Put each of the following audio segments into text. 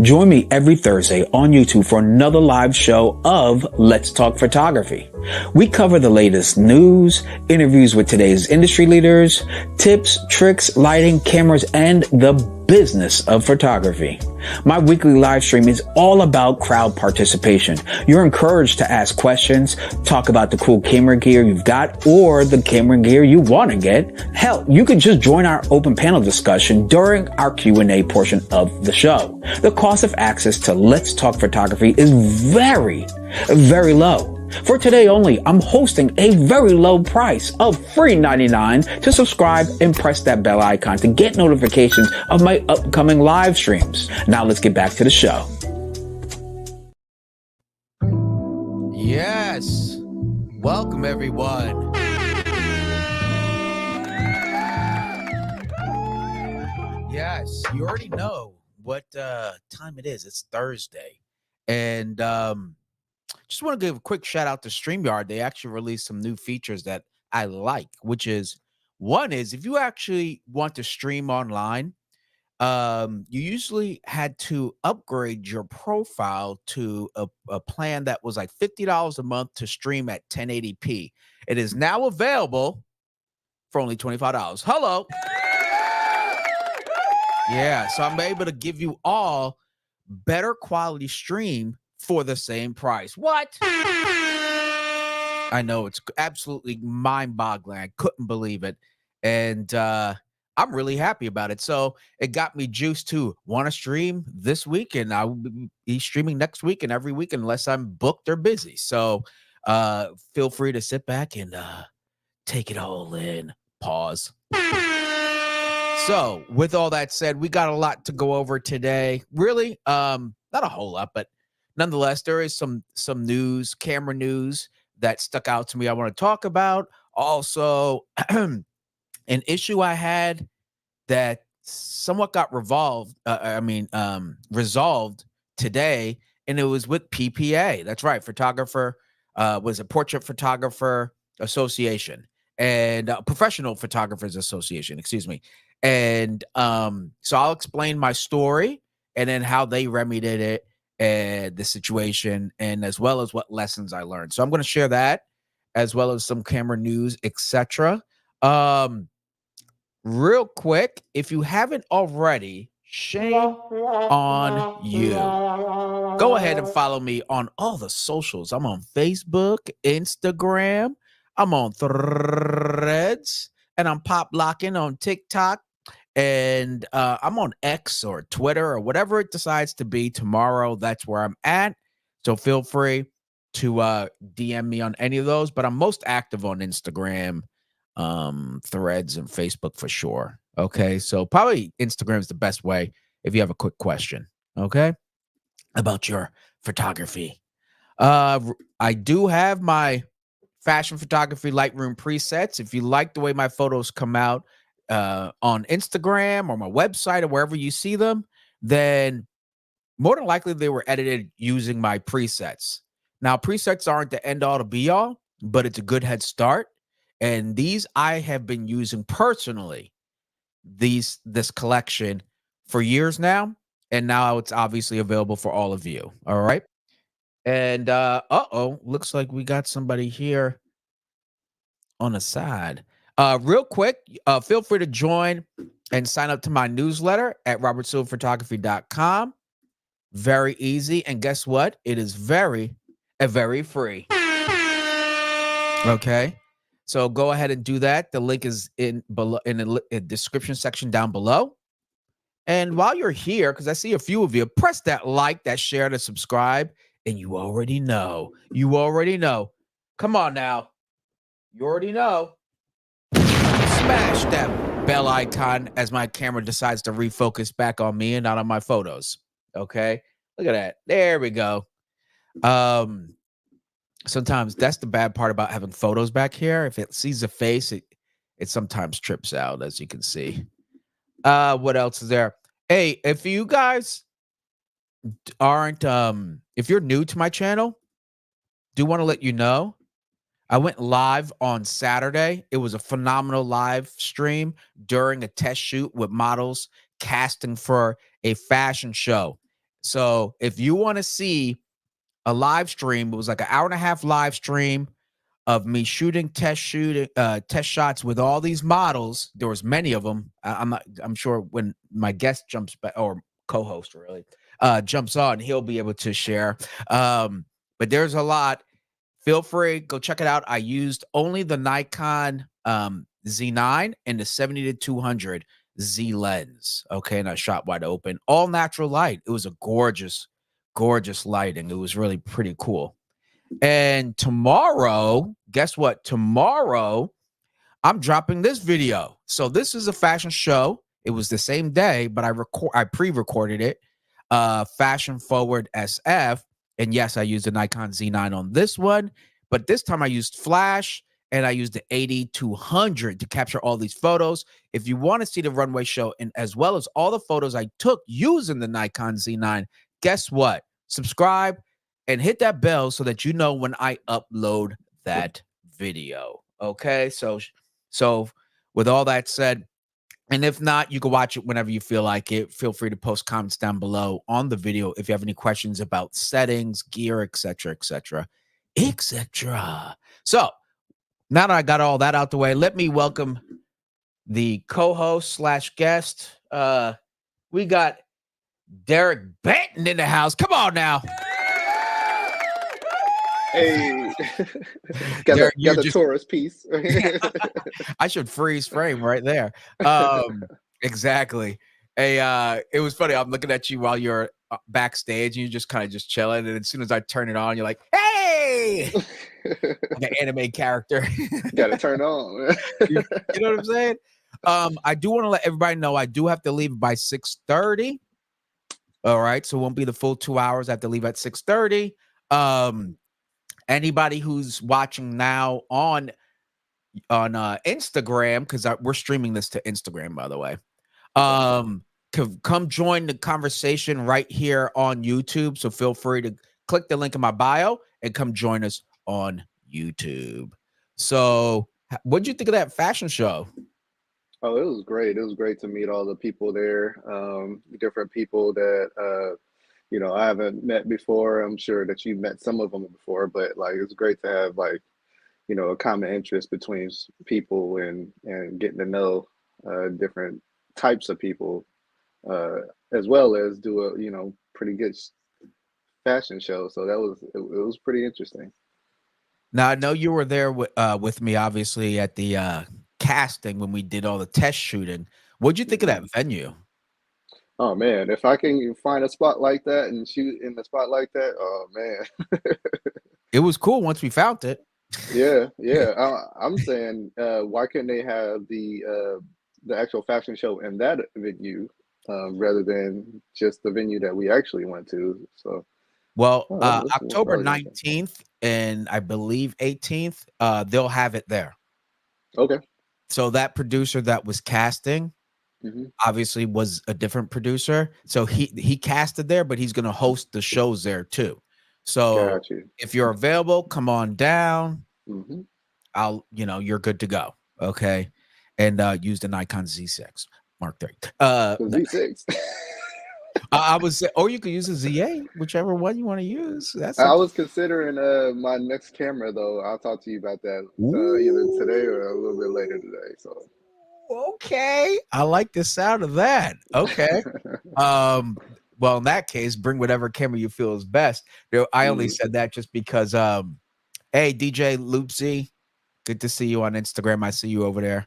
Join me every Thursday on YouTube for another live show of Let's Talk Photography. We cover the latest news, interviews with today's industry leaders, tips, tricks, lighting, cameras, and the business of photography. My weekly live stream is all about crowd participation. You're encouraged to ask questions, talk about the cool camera gear you've got or the camera gear you want to get. Hell, you could just join our open panel discussion during our Q&A portion of the show. The cost of access to Let's Talk Photography is very, very low. For today only, I'm hosting a very low price of free $99 to subscribe and press that bell icon to get notifications of my upcoming live streams. Now let's get back to the show. Yes. Welcome, everyone. Yes, you already know what time it is. It's Thursday. And just want to give a quick shout out to StreamYard. They actually released some new features that I like, which is one is if you actually want to stream online, you usually had to upgrade your profile to a plan that was like $50 a month to stream at 1080p. It is now available for only $25. Hello. Yeah, so I'm able to give you all better quality stream for the same price. What? I know, it's absolutely mind-boggling. I couldn't believe it. And I'm really happy about it. So it got me juiced to want to stream this week, and I will be streaming next week and every week unless I'm booked or busy. So feel free to sit back and take it all in. Pause. So with all that said, we got a lot to go over today. Really, not a whole lot, but nonetheless, there is some news, camera news that stuck out to me I want to talk about. Also, an issue I had that somewhat got resolved today, and it was with PPA. That's right, was a Portrait Photographer Association and Professional Photographers Association, excuse me. And so I'll explain my story and then how they remedied it and the situation, and as well as what lessons I learned. So I'm going to share that as well as some camera news, etc. Real quick, if you haven't already, shame on you. Go ahead and follow me on all the socials. I'm on Facebook, Instagram, I'm on Threads, and I'm pop locking on TikTok. And I'm on X or Twitter or whatever it decides to be tomorrow. That's where I'm at. So feel free to DM me on any of those. But I'm most active on Instagram, Threads, and Facebook for sure. Okay, so probably Instagram is the best way if you have a quick question, okay, about your photography. I do have my fashion photography Lightroom presets. If you like the way my photos come out on Instagram or my website or wherever you see them, then more than likely they were edited using my presets. Now, presets aren't the end all to be all, but it's a good head start. And these I have been using personally, this collection for years now. And now it's obviously available for all of you. All right. And looks like we got somebody here on the side. Real quick, feel free to join and sign up to my newsletter at robertsilverphotography.com. Very easy. And guess what? It is very free. Okay. So go ahead and do that. The link is in the description section down below. And while you're here, because I see a few of you, press that like, that share, that subscribe. And you already know. Come on now. You already know. Smash that bell icon as my camera decides to refocus back on me and not on my photos. Okay. Look at that. There we go. Sometimes that's the bad part about having photos back here. If it sees a face, it sometimes trips out, as you can see. What else is there? Hey, if you guys aren't if you're new to my channel, do want to let you know I went live on Saturday. It was a phenomenal live stream during a test shoot with models casting for a fashion show. So if you want to see a live stream, it was like an hour and a half live stream of me shooting test shots with all these models. There was many of them. I'm sure when my guest jumps back, or co-host really jumps on, he'll be able to share. But there's a lot. Feel free, go check it out. I used only the Nikon Z9 and the 70 to 200 Z lens. Okay, and I shot wide open, all natural light. It was a gorgeous, gorgeous lighting. It was really pretty cool. And tomorrow, guess what? Tomorrow, I'm dropping this video. So this is a fashion show. It was the same day, but I pre-recorded it. Fashion Forward SF. And yes, I used the Nikon Z9 on this one, but this time I used flash and I used the 80-200 to capture all these photos. If you want to see the runway show and as well as all the photos I took using the Nikon Z9, guess what? Subscribe and hit that bell so that you know when I upload that video. Okay, so with all that said, and if not, you can watch it whenever you feel like it. Feel free to post comments down below on the video if you have any questions about settings, gear, etc., etc., etc. So now that I got all that out the way, let me welcome the co-host slash guest. We got Derek Benton in the house. Come on now. Hey, got Derek, the tourist piece. I should freeze frame right there. Exactly. It was funny. I'm looking at you while you're backstage, and you're just kind of just chilling. And as soon as I turn it on, you're like, "Hey!" Like an anime character. Got to turn on. You know what I'm saying? I do want to let everybody know I do have to leave by 6:30. All right, so it won't be the full 2 hours. I have to leave at 6:30. Anybody who's watching now on Instagram, because we're streaming this to Instagram, by the way, come join the conversation right here on YouTube. So feel free to click the link in my bio and come join us on YouTube. So what'd you think of that fashion show? Oh, it was great. It was great to meet all the people there, different people that I haven't met before. I'm sure that you've met some of them before, but like it's great to have like a common interest between people and getting to know different types of people, as well as do a pretty good fashion show. So it was pretty interesting. Now I know you were there with me, obviously, at the casting when we did all the test shooting. What'd you think of that venue? Oh man, if I can find a spot like that and shoot in the spot like that, oh man. It was cool once we found it. Yeah. I'm saying, why couldn't they have the actual fashion show in that venue, rather than just the venue that we actually went to? So, Well, that's October probably interesting. 19th and I believe 18th, they'll have it there. Okay. So that producer that was casting Hmm. obviously was a different producer. So he casted there, but he's going to host the shows there too. So Got you. if you're available, come on down. Hmm. You're good to go. Okay. And use the Nikon Z6 Mark III. The Z6. I was, or you could use a Z8, whichever one you want to use. That's I up was considering my next camera though. I'll talk to you about that either today Ooh, or a little bit later today. So. okay. I like the sound of that. Okay. Well, in that case, bring whatever camera you feel is best. I only said that just because hey, DJ Loopsy, good to see you on Instagram. I see you over there.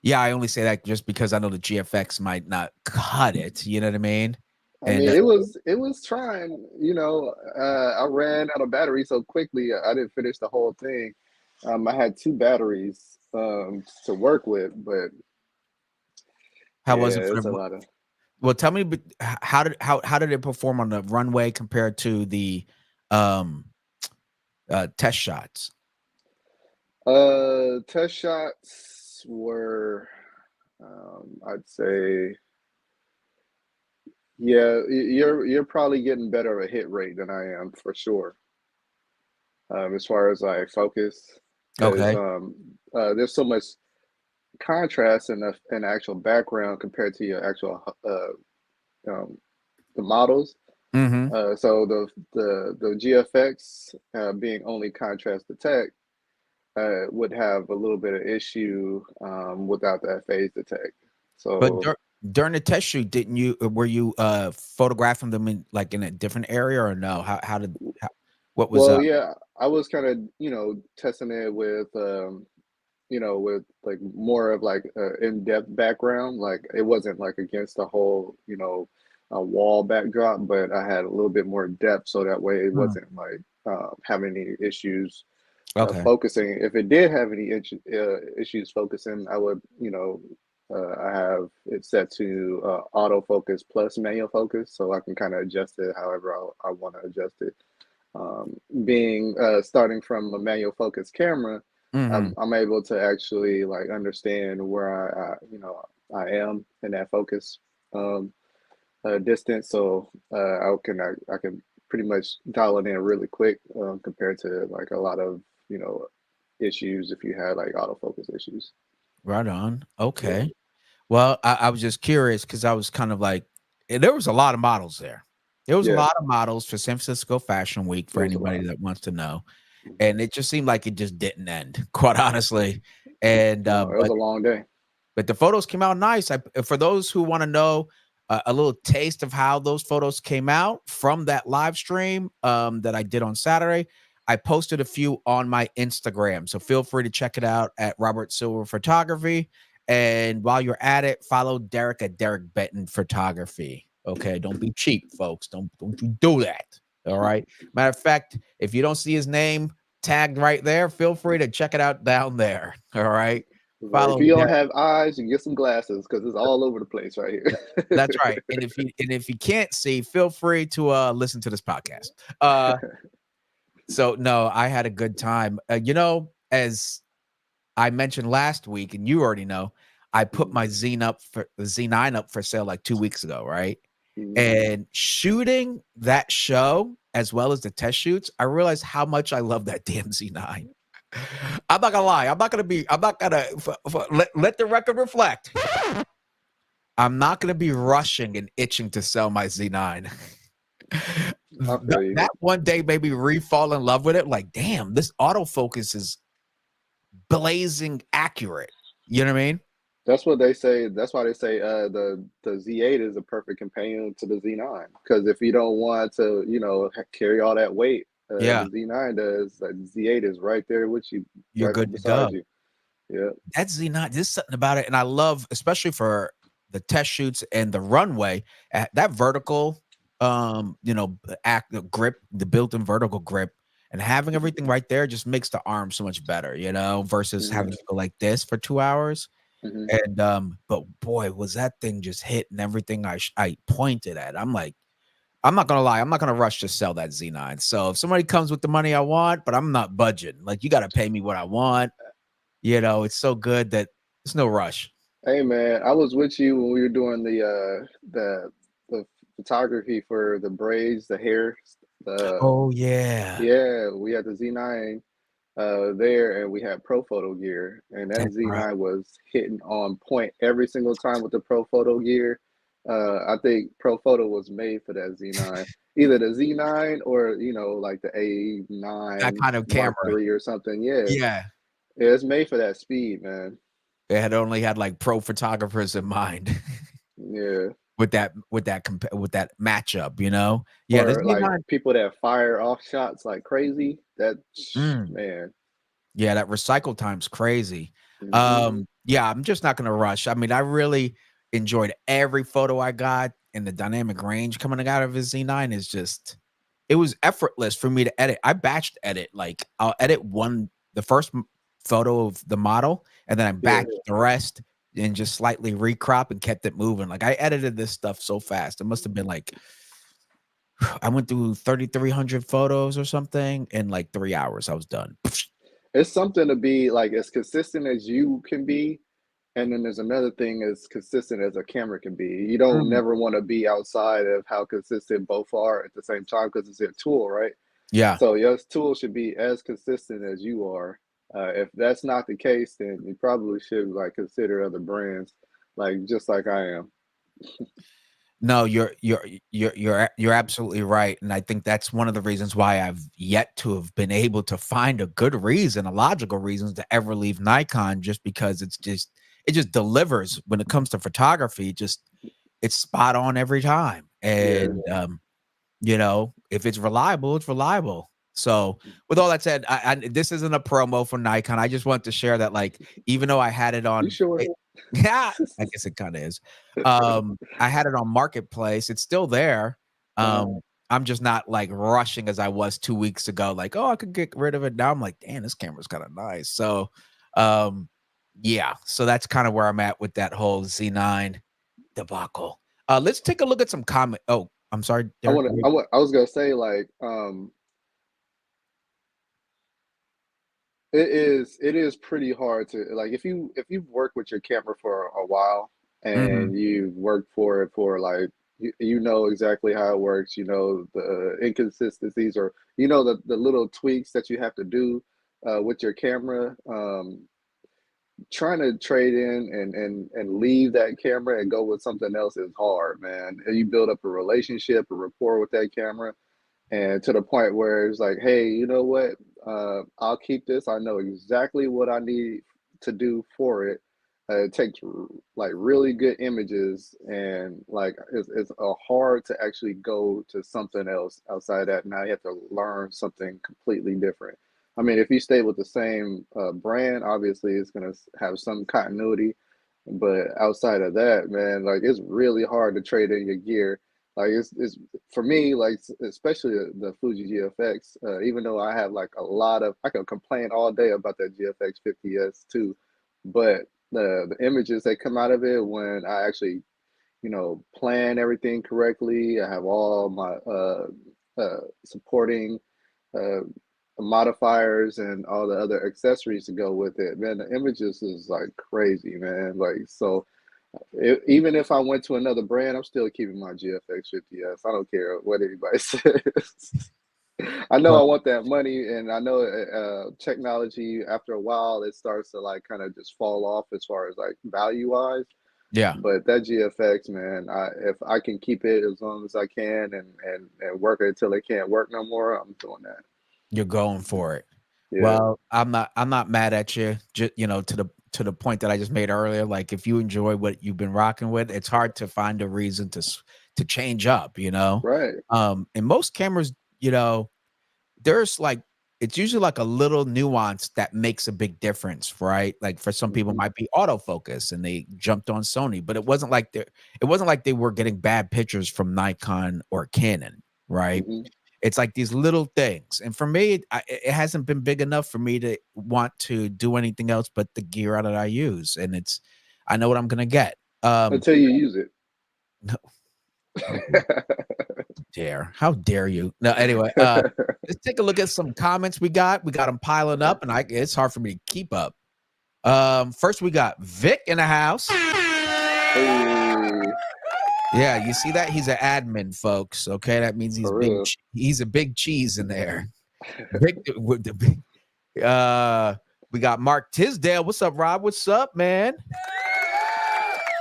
Yeah, I only say that just because I know the GFX might not cut it. You know what I mean? I And mean, it was trying. I ran out of battery so quickly. I didn't finish the whole thing. I had two batteries to work with, but how was it yeah, for it's a the? lot of Well, tell me, how did it perform on the runway compared to the um test shots? test shots were, I'd say, yeah, you're probably getting better of a hit rate than I am for sure. As far as like focus, because Okay. there's so much contrast in the actual background compared to your actual um, the models. Mm-hmm. So the GFX being only contrast detect would have a little bit of issue without that phase detect. But So during the test shoot, didn't you were you photographing them in like in a different area or no? How did what was well, yeah, I was kind of testing it with with like more of like in-depth background. Like it wasn't like against the whole, a wall backdrop, but I had a little bit more depth so that way it Mm. wasn't like having any issues Okay. focusing. If it did have any issues focusing, I would, I have it set to autofocus plus manual focus, so I can kind of adjust it however I want to adjust it. Being starting from a manual focus camera, Mm-hmm. I'm able to actually like understand where I am in that focus um, distance, so I can pretty much dial it in really quick compared to like a lot of issues if you had like autofocus issues. Right on. Yeah, Okay. Well, I was just curious because I was kind of like, there was a lot of models there. There was a yeah, lot of models for San Francisco Fashion Week it for was a anybody lot. that wants to know, Mhm. and it just seemed like it just didn't end, quite honestly. And No, it was a long day. but the photos came out nice. For those who want to know a little taste of how those photos came out from that live stream that I did on Saturday, I posted a few on my Instagram. So feel free to check it out at Robert Silver Photography. And while you're at it, follow Derek at Derek Benton Photography. Okay, don't be cheap, folks. Don't you do that. All right. Matter of fact, if you don't see his name tagged right there, feel free to check it out down there. All right. Like, if Follow you don't Derek. have eyes, you get some glasses because it's all over the place right That's here. right. And if you can't see, feel free to listen to this podcast. Uh so no, I had a good time. As I mentioned last week, and you already know, I put Mhm, my Z9 up for sale like 2 weeks ago, right? mhm. And shooting that show as well as the test shoots, I realized how much I love that damn Z9. I'm not gonna lie. I'm not gonna let the record reflect. I'm not gonna be rushing and itching to sell my Z9. I That feel you. that one day made me re-fall in love with it. Like, damn, this autofocus is blazing accurate. You know what I mean? That's what they say. That's why they say the Z8 is a perfect companion to the Z9. Because if you don't want to, carry all that weight, Yeah, the Z9 does. Like the Z8 is right there with you, you're right good to beside go. you. Yeah. That Z9, there's something about it, and I love, especially for the test shoots and the runway, that vertical, act the grip, the built-in vertical grip, and having everything right there just makes the arm so much better, versus Hmm. having to go like this for 2 hours. Hmm. And but boy, was that thing just hitting everything I pointed at. I'm like, I'm not gonna lie, I'm not gonna rush to sell that Z9. So if somebody comes with the money I want, but I'm not budging, like you got to pay me what I want. It's so good that there's no rush. Hey man, I was with you when we were doing the photography for the braids, the hair. The Oh yeah, Yeah, we had the Z9 there, and we had Pro Photo gear, and that that's right. Z9 was hitting on point every single time with the Pro Photo gear. I think Pro Photo was made for that Z9, either the Z9 or like the That A9 kind of Mark camera. III or something. Yeah, Yeah, yeah, it's made for that speed, man. they had only had like pro photographers in mind Yeah, with that matchup. Yeah, the or like Z9. people that fire off shots like crazy. That Mm. man. Yeah, that recycle time's crazy. Hmm. Yeah, I'm just not gonna rush. I mean, I really enjoyed every photo I got, and the dynamic range coming out of his Z9 is just it was effortless for me to edit. I batched edit, like, I'll edit the first photo of the model, and then I Yeah. batched the rest and just slightly recrop and kept it moving. Like, I edited this stuff so fast. It must have been like I went through 3,300 photos or something in, like, 3 hours. I was done. It's something to be like as consistent as you can be, and then there's another thing as consistent as a camera can be. You don't Mm. never want to be outside of how consistent both are at the same time because it's a tool, right? Yeah. So your tool should be as consistent as you are. If that's not the case, then you probably should like consider other brands, like just like I am. No, you're absolutely right, and I think that's one of the reasons why I've yet to have been able to find a good reason, a logical reason to ever leave Nikon, just because it just delivers when it comes to photography. It's spot on every time, Yeah. and if it's reliable, it's reliable. So, with all that said, this isn't a promo for Nikon. I just want to share that, like, even though I had it You on, sure? yeah, I guess it kind of is. I had it on Marketplace. It's still there. Uh-huh. I'm just not like rushing as I was 2 weeks ago. Like, oh, I could get rid of it now. I'm like, damn, this camera's kind of nice. So, um, yeah. So that's kind of where I'm at with that whole Z9 debacle. Let's take a look at some comment. Oh, I'm sorry, Derek. I was gonna say like it is pretty hard to like if you've worked with your camera for a while Mhm. and you've worked for it for like you know exactly how it works, you know the inconsistencies or you know the little tweaks that you have to do with your camera. Trying to trade in and leave that camera and go with something else is hard, man. And you build up a relationship, a rapport with that camera, and to the point where it's like, hey, you know what? I'll keep this. I know exactly what I need to do for it. It takes like really good images, and like it's hard to actually go to something else outside that. Now you have to learn something completely different. I mean, if you stay with the same brand, obviously it's gonna have some continuity, but outside of that, man, like it's really hard to trade in your gear. Like it's for me, like especially the Fuji GFX. Even though I have like a lot of, I can complain all day about that GFX 50S too, but the images that come out of it when I actually plan everything correctly, I have all my supporting uh, modifiers and all the other accessories to go with it. Man, the images is like crazy, man. Like so even if I went to another brand, I'm still keeping my GFX 50S. I don't care what anybody says. I know I Well, want that money, and I know technology after a while it starts to like kind of just fall off as far as like value wise. yeah, But that GFX, man, if I can keep it as long as I can and work it until it can't work no more, I'm doing that. you're going for it. Yeah, Well, I'm not mad at you. To the point that I just made earlier. Like, if you enjoy what you've been rocking with, it's hard to find a reason to change up. right. In most cameras, you know, there's like it's usually like a little nuance that makes a big difference, right? Like for some people, it Hmm. might be autofocus, and they jumped on Sony, but it wasn't like they were getting bad pictures from Nikon or Canon, right? Hmm. It's like these little things, and for me, it hasn't been big enough for me to want to do anything else but the gear that I use, and I know what I'm gonna get. Until you use it. No, how dare you? No, anyway, let's take a look at some comments we got. We got them piling up, and it's hard for me to keep up. First we got Vic in the house. Hey, Yeah, you see that? He's an admin, folks. Okay, that means for real. he's a big cheese in there. Vic with the big we got Mark Tisdale. What's up, Rob? What's up, man?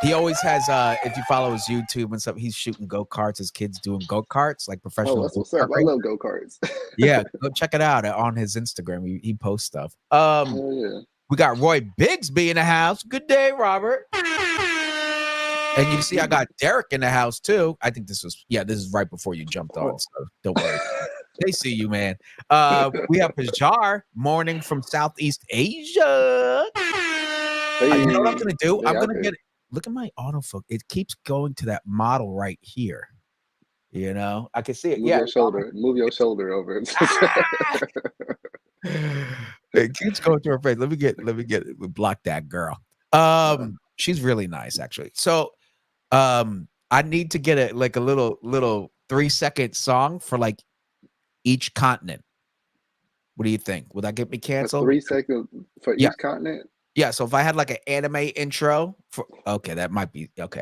He always has if you follow his YouTube and stuff, he's shooting go-karts, his kids doing go-karts, like Oh, professional that's what's up. go-kart I racers. love go karts. Yeah, go check it out on his Instagram. He posts stuff. Hell yeah. We got Roy Bigsby in the house. Good day, Robert. And you see, I got Derek in the house too. I think this is right before you jumped on, Oh. so don't worry. They see you, man. We have Pajar morning from Southeast Asia. You know what I'm Hey, gonna do? they I'm out gonna here. get look at my autofocus. It keeps going to that model right here. I can see it. Move Yeah. your shoulder. Move your shoulder over. Ah! It keeps going to her face. Let me get block that girl. She's really nice, actually. So I need to get a little 3-second song for like each continent. What do you think? Will that get me A canceled? 3 second for Yeah. each continent. Yeah. So if I had like an anime intro for okay, that might be okay.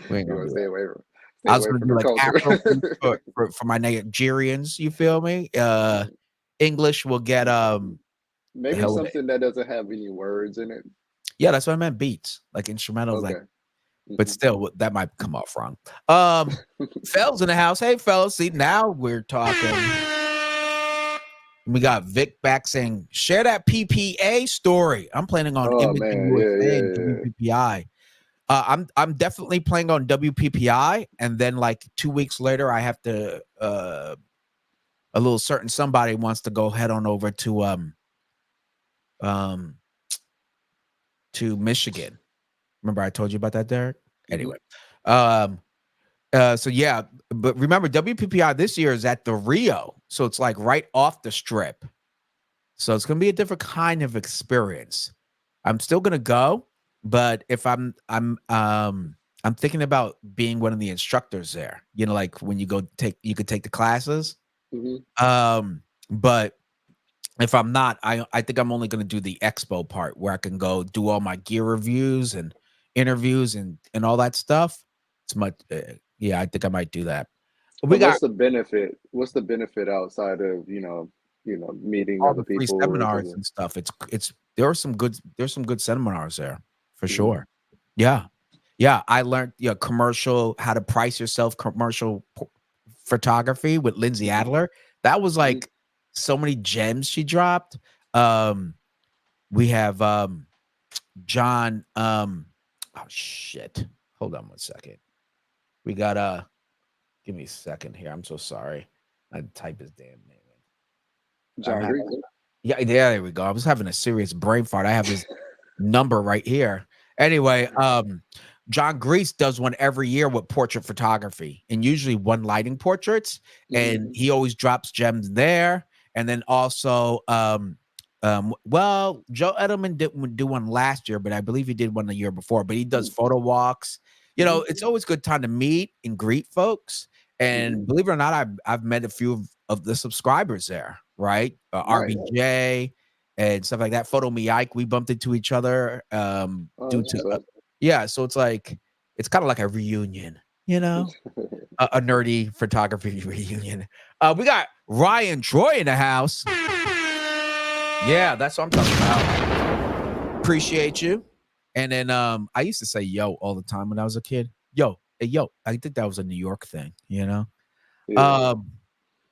We ain't You gonna want to do that. stay I was away gonna from do the like culture. Afro for my Nigerians, you feel me? English will get the Maybe hell with it. something that doesn't have any words in it. Yeah, that's what I meant. Beats, like instrumentals, like Okay. but still, that might come off wrong. Fellas in the house. Hey, fellas. See, now we're talking. We got Vic back saying, share that PPA story. I'm planning on Oh imaging man, you a thing, yeah. WPPI. I'm definitely playing on WPPI, and then like 2 weeks later, I have to a little certain somebody wants to go head on over to Michigan. Remember I told you about that, Derek? Anyway, so yeah, but remember WPPI this year is at the Rio, so it's like right off the strip. So it's gonna be a different kind of experience. I'm still gonna go, but if I'm thinking about being one of the instructors there. You know, like when you could take the classes. Mhm. But if I'm not, I think I'm only gonna do the expo part where I can go do all my gear reviews and interviews and all that stuff. It's much, yeah. I think I might do that. We But got what's the benefit? What's the benefit outside of meeting all other the free people or seminars something? and stuff. It's there's some good seminars there for Hmm. sure. Yeah. Yeah, I learned commercial how to price yourself commercial photography with Lindsay Hmm. Adler. That was Hmm. like so many gems she dropped. Um we have John oh shit. Hold on one second. We got give me a second here. I'm so sorry. I type his damn name in. John Greek. Yeah, there we go. I was having a serious brain fart. I have his number right here. Anyway, John Grease does one every year with portrait photography and usually one lighting portraits. Hmm. And he always drops gems there. And then also, well, Joe Edelman didn't do one last year, but I believe he did one the year before. But he does photo walks. You Hmm. know, it's always a good time to meet and greet folks. And Hmm. believe it or not, I've met a few of the subscribers there, right? Nice. RBJ and stuff like that. Photo Me Ike, we bumped into each other Oh, due that's to what's up. yeah. So it's like it's kind of like a reunion, you know, a nerdy photography reunion. We got Ryan Troy in the house. Yeah, that's what I'm talking about. Appreciate you. And then I used to say yo all the time when I was a kid. Yo, hey, yo. I think that was a New York thing, you know. Yeah.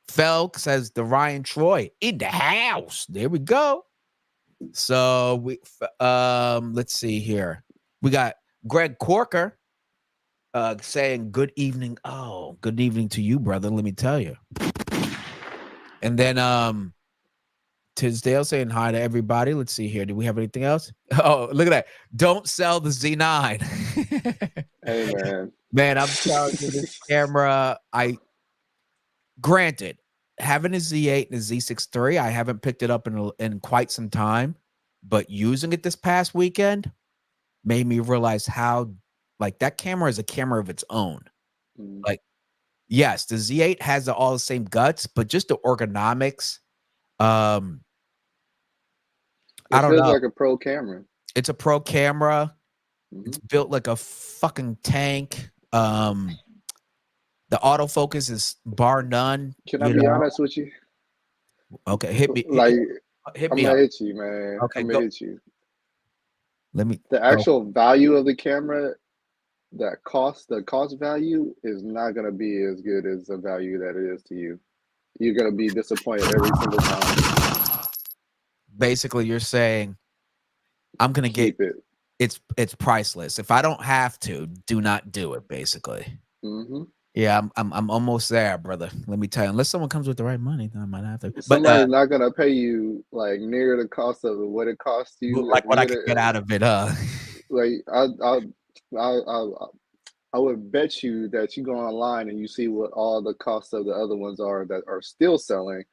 Felk says the Ryan Troy in the house. There we go. So let's see here. We got Greg Corker saying good evening. Oh, good evening to you, brother. Let me tell you. And then Tisdale saying hi to everybody. Let's see here. Do we have anything else? Oh, look at that. Don't sell the Z9. Hey man. Man, I'm telling you, this camera, granted, having a Z8 and a Z6 III, I haven't picked it up in quite some time, but using it this past weekend made me realize how like that camera is a camera of its own. Mm. Like, yes, the Z8 has all the same guts, but just the ergonomics. I It don't feels know. like a pro camera. It's a pro camera. Hmm. It's built like a fucking tank. The autofocus is bar none. Can I You be know. honest with you? Okay, hit me. Like, Hit I'm me gonna up. hit you, man. Okay, I'm gonna go. hit you. Let me The go. actual value of the camera, the cost value is not gonna be as good as the value that it is to you. You're gonna be disappointed every single time. Basically, you're saying I'm gonna get Keep it. it's priceless. If I don't have to, do not do it. Basically. Hmm. Yeah, I'm almost there, brother. Let me tell you. Unless someone comes with the right money, then I might have to. But Somebody's not gonna pay you like near the cost of what it costs you. If like you what I get could it, get out of it, like I I would bet you that you go online and you see what all the costs of the other ones are that are still selling.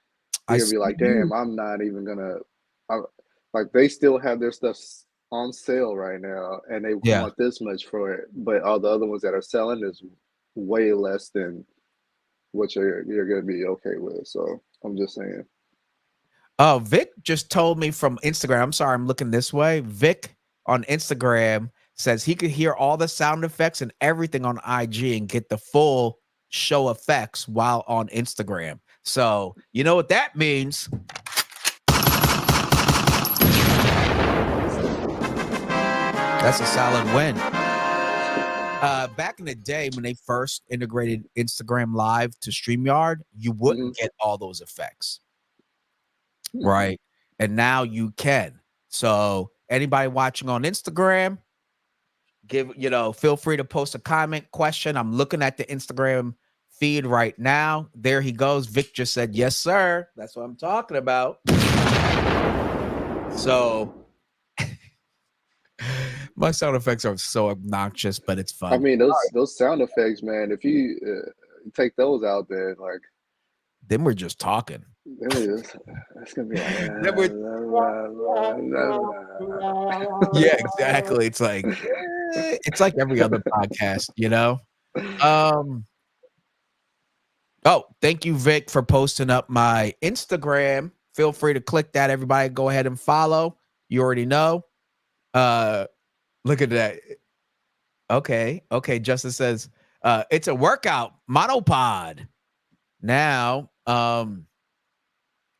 I You're gonna see be like, you. damn, I'm not even gonna. Like they still have their stuff on sale right now, and they Yeah. want this much for it, but all the other ones that are selling is way less than what you're gonna be okay with. So I'm just saying. Oh, Vic just told me from Instagram. I'm sorry, I'm looking this way. Vic on Instagram says he could hear all the sound effects and everything on IG and get the full show effects while on Instagram. So you know what that means? That's a solid win. Back in the day when they first integrated Instagram Live to StreamYard, you wouldn't get all those effects, right? And now you can. So anybody watching on Instagram, feel free to post a comment, question. I'm looking at the Instagram feed right now. There he goes. Vic just said, yes, sir. That's what I'm talking about. So my sound effects are so obnoxious, but it's fun. I mean, those sound effects, man. If you take those out, then we're just talking. It's gonna be like, yeah, exactly. It's like every other podcast, Oh, thank you, Vic, for posting up my Instagram. Feel free to click that. Everybody go ahead and follow. You already know. Look at that. Okay. Justin says, it's a workout monopod. Now,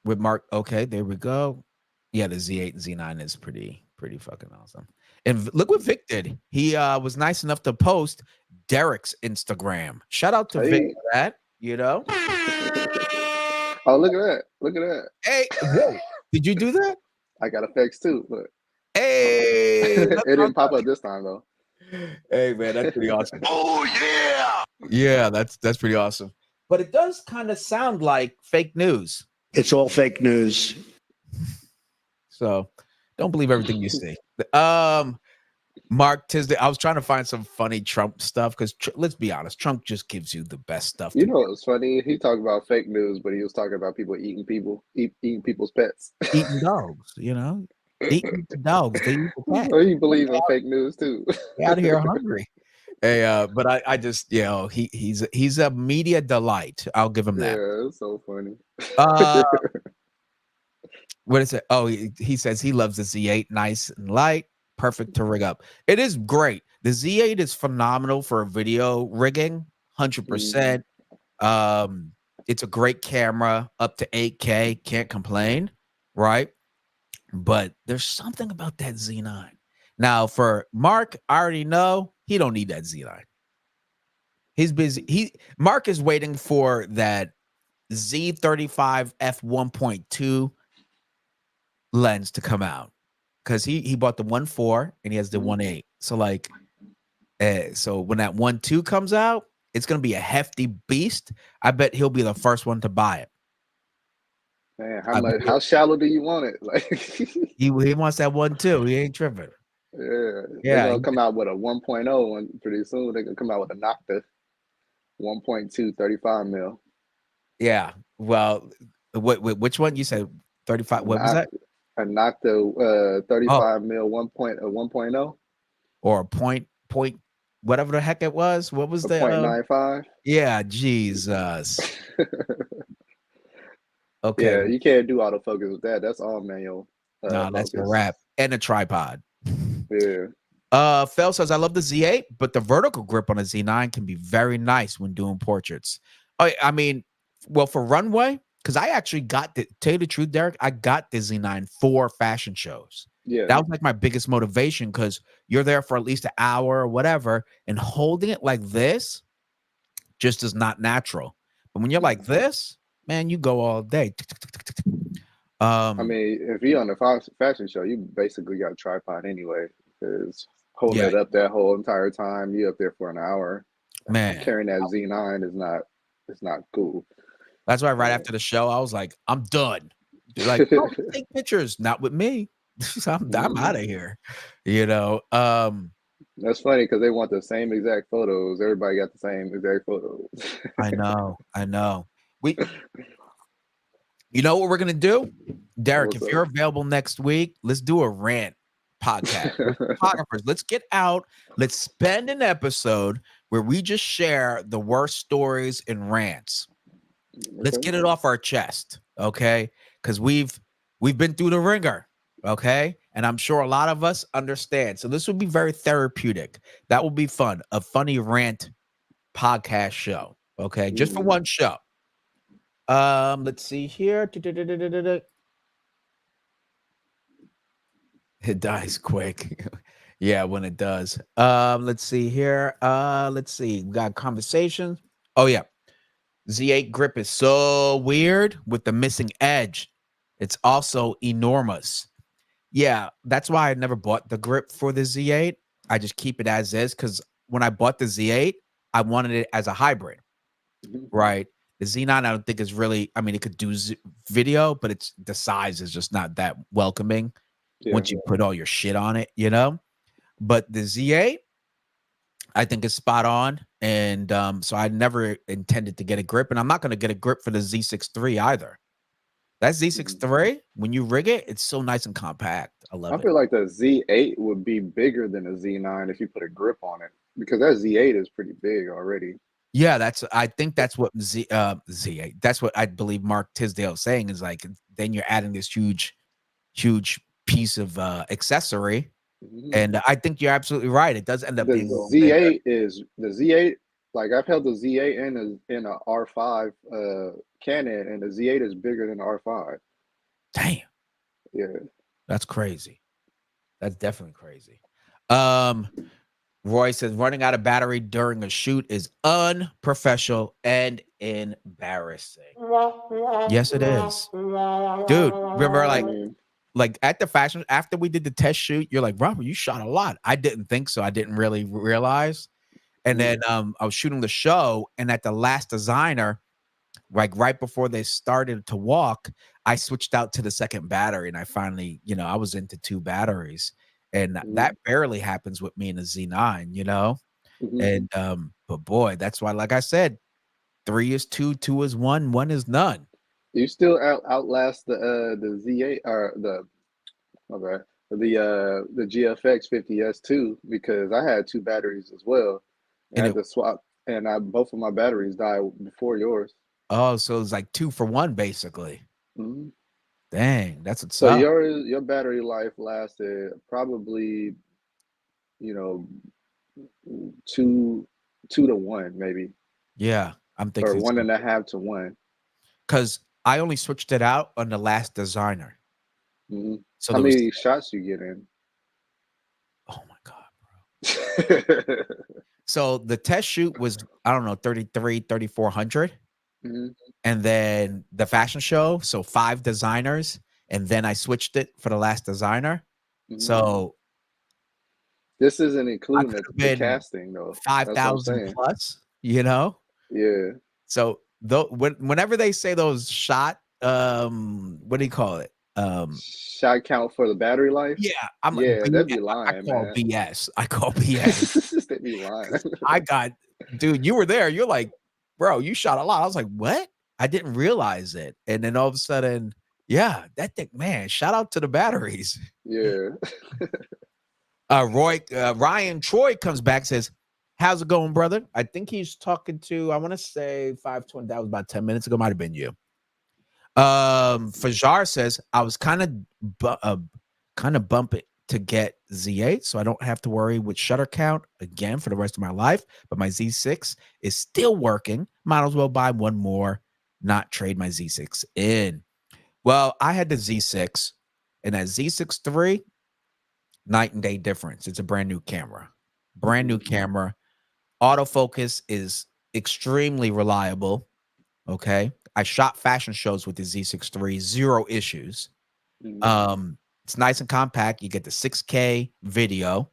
with Mark. Okay, there we go. Yeah, the Z8 and Z9 is pretty fucking awesome. And look what Vic did. He was nice enough to post Derek's Instagram. Shout out to Vic for that. Oh, look at that. Hey, whoa. Did you do that? I got effects too. Look. Hey. It didn't pop up this time though. Hey man, that's pretty awesome. Oh yeah. Yeah, that's pretty awesome. But it does kind of sound like fake news. It's all fake news. So don't believe everything you see. Mark Tisdale, I was trying to find some funny Trump stuff because let's be honest, Trump just gives you the best stuff. You know what's funny? He talked about fake news, but he was talking about people eating people's pets. Eating dogs, eating the dogs. They eat the pets. Oh, you believe in fake news too? They're out here hungry. Hey, but I just, he's a media delight. I'll give him that. Yeah, it's so funny. What is it? Oh, he says he loves the Z8, nice and light, perfect to rig up. It is great. The Z8 is phenomenal for video rigging, 100%. It's a great camera, up to 8K, can't complain, right? But there's something about that Z9. Now, for Mark, I already know he don't need that Z9. He's busy. Mark is waiting for that Z35 f1.2 lens to come out because he bought the 1.4 and he has the 1.8. So so when that 1.2 comes out, it's gonna be a hefty beast. I bet he'll be the first one to buy it. Man, how shallow do you want it? Like he wants that 1.2. He ain't tripping. Yeah. They're gonna come out with a 1.0 one pretty soon. They're gonna come out with a Nocta 1.2 35 mil. Yeah. Well, which one you said? 35. What was that? A Nocta 35 mil 1.0 or a point whatever the heck it was. What was the 0.95? Yeah, Jesus. Okay. Yeah, you can't do autofocus with that. That's all manual. No, that's a wrap. And a tripod. Yeah. Fel says, I love the Z8, but the vertical grip on a Z9 can be very nice when doing portraits. I mean, well, for runway, because I actually tell you the truth, Derek, I got the Z9 for fashion shows. Yeah. That was like my biggest motivation because you're there for at least an hour or whatever, and holding it like this just is not natural. But when you're like this, man, you go all day. I mean, if you're on a fashion show, you basically got a tripod anyway, because holding it up that whole entire time, you up there for an hour. Man, carrying that Z9 is not cool. That's why right after the show, I was like, I'm done. They're like, oh, take pictures, not with me. I'm out of here. That's funny because they want the same exact photos. Everybody got the same exact photos. I know. You know what we're gonna do, Derek? If you're available next week, let's do a rant podcast. Photographers, let's get out. Let's spend an episode where we just share the worst stories and rants. Let's get it off our chest, okay? Because we've been through the ringer, okay? And I'm sure a lot of us understand. So this will be very therapeutic. That will be fun. A funny rant podcast show, okay? Just for one show. Let's see here. It dies quick. Yeah, when it does. Let's see here. Let's see. We got conversations. Oh yeah. Z8 grip is so weird with the missing edge. It's also enormous. Yeah, that's why I never bought the grip for the Z8. I just keep it as is because when I bought the Z8, I wanted it as a hybrid, Mhm. right? The Z9, I don't think is really. I mean, it could do video, but it's the size is just not that welcoming Yeah. once you put all your shit on it, you know. But the Z8, I think is spot on, and so I never intended to get a grip, and I'm not going to get a grip for the Z6 III either. That Z6 Mhm. III, when you rig it, it's so nice and compact. I I love it. feel like the Z8 would be bigger than a Z9 if you put a grip on it because that Z8 is pretty big already. Yeah, I think that's what Z8. That's what I believe Mark Tisdale is saying is like then you're adding this huge piece of accessory. Mhm. And I think you're absolutely right. It does end up The being a little bigger. Z8. Like I've held the Z8 in a R5 Canon, and the Z8 is bigger than the R5. Damn, Yeah. that's crazy. That's definitely crazy. Um, Roy says running out of battery during a shoot is unprofessional and embarrassing. Yes, it is. Dude, remember I like mean, at the fashion after we did the test shoot, you're like, Robert, you shot a lot. I didn't think so. I didn't really realize. And mhm, then I was shooting the show, and at the last designer, like right before they started to walk, I switched out to the second battery, and I finally, I was into 2 batteries, and mhm, that barely happens with me in a Z9, you know? mhm. And, but boy, that's why, like I said, 3 is 2, 2 is 1, 1 is none. You still outlast the Z8 or the my bad, the GFX 50S2 because I had two batteries as well. And I And had it to swap, and I both of my batteries died before yours. oh, so it's like 2 for 1, basically. Mhm. Dang, that's what's So up. your battery life lasted probably, you know, two two to one maybe, Yeah, I'm or thinking one so. and a half to one. Because I only switched it out on the last designer. Hmm. So How there was many shots you get in? oh my god. So the test shoot was, I don't know, 33, 3,400, Hmm. and then the fashion show, so 5 designers, and then I switched it for the last designer. Hmm. So This isn't I including could the, have the been casting though. That's what I'm 5,000 saying. plus, you know? Yeah. So though whenever they say those shot, what do you call it? Shot count for the battery life? Yeah, I'm like, Yeah, that'd be I lying, call man. BS. I call BS That'd be lying. 'cause I got dude, you were there. You're like, "Bro, you shot a lot." I was like, "What?" I didn't realize it. And then all of a sudden, yeah, that thing, man, shout out to the batteries. Yeah. Ryan Troy comes back, says, "How's it going, brother?" I think he's talking to, I want to say 520. That was about 10 minutes ago. Might have been you. Fajar says, I was kind of bumping to get Z8, so I don't have to worry with shutter count again for the rest of my life. But my Z6 is still working. Might as well buy one more, not trade my Z6 in. Well, I had the Z6, and that Z6 III, night and day difference. It's a brand new camera. Brand new Mhm, camera. Autofocus is extremely reliable. Okay. I shot fashion shows with the Z6 III, zero issues. mhm. It's nice and compact. You get the 6K video,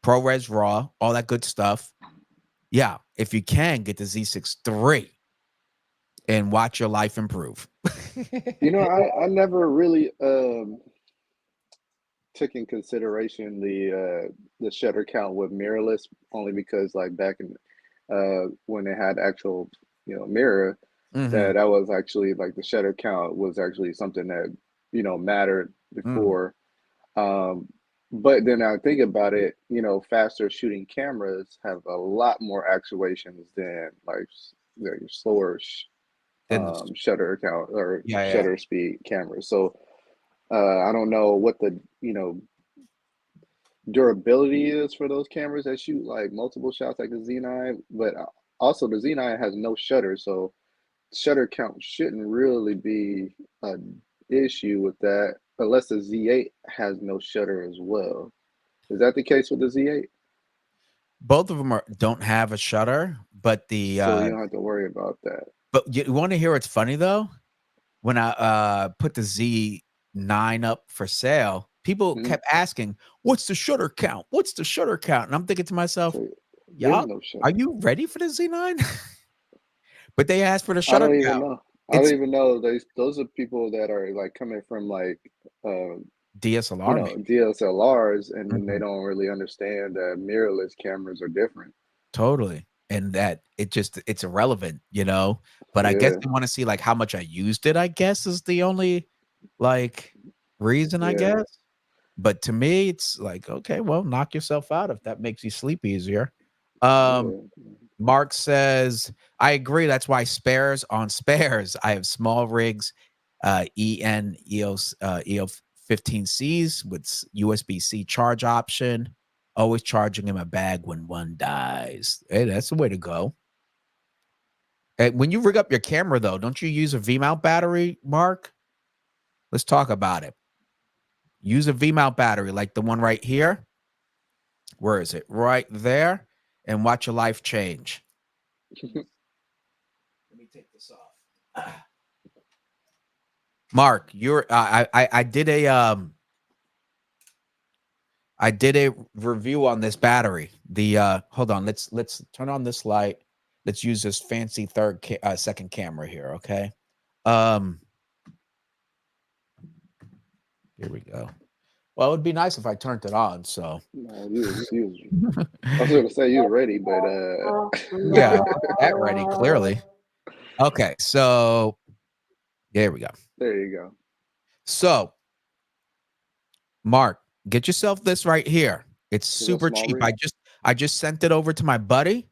ProRes RAW, all that good stuff. Yeah, if you can get the Z6 III and watch your life improve. I never really took in consideration the shutter count with mirrorless only because like back in when they had actual mirror Mhm, that was actually like the shutter count was actually something that mattered mm. before. Um, but then I think about it, faster shooting cameras have a lot more actuations than like your slower Then shutter count or yeah, yeah. shutter speed cameras. So I don't know what the durability is for those cameras that shoot like multiple shots like the Z9, but also the Z9 has no shutter, so shutter count shouldn't really be an issue with that unless the Z8 has no shutter as well. Is that the case with the Z8? Both of them don't have a shutter, but the So you don't have to worry about that. but you want to hear what's funny though? When I put the Z9 up for sale, people Mhm. kept asking, "What's the shutter count? What's the shutter count?" And I'm thinking to myself, So there's "Y'all, no are shutter. you ready for the Z9?" But they asked for the I shutter don't even count. know. I don't It's even know. Those are people that are like coming from like DSLR, maybe. DSLRs, and then they Mhm. don't really understand that mirrorless cameras are different. Totally. And that it's irrelevant, you know. But I guess Yeah, they want to see like how much I used it, I guess is the only like reason, I yeah, guess. But to me, it's like, okay, well, knock yourself out if that makes you sleep easier. Um, yeah. Mark says, I agree. That's why spares on spares. I have small rigs, EN EOS EO 15Cs with USB-C charge option. Always charging in my bag when one dies. Hey, that's the way to go. When you rig up your camera, though, don't you use a V mount battery, Mark? Let's talk about it. Use a V mount battery like the one right here. Where is it? Right there. And watch your life change. Let me take this off. Mark, I did a review on this battery. The hold on, let's turn on this light. Let's use this fancy second camera here, okay? Um Here we go. Well, it would be nice if I turned it on, so No, I was gonna say you was ready, but yeah, that ready clearly. Okay, so there we go. there you go. So, Mark, get yourself this right here. It's Is a super small cheap. rig. I just sent it over to my buddy.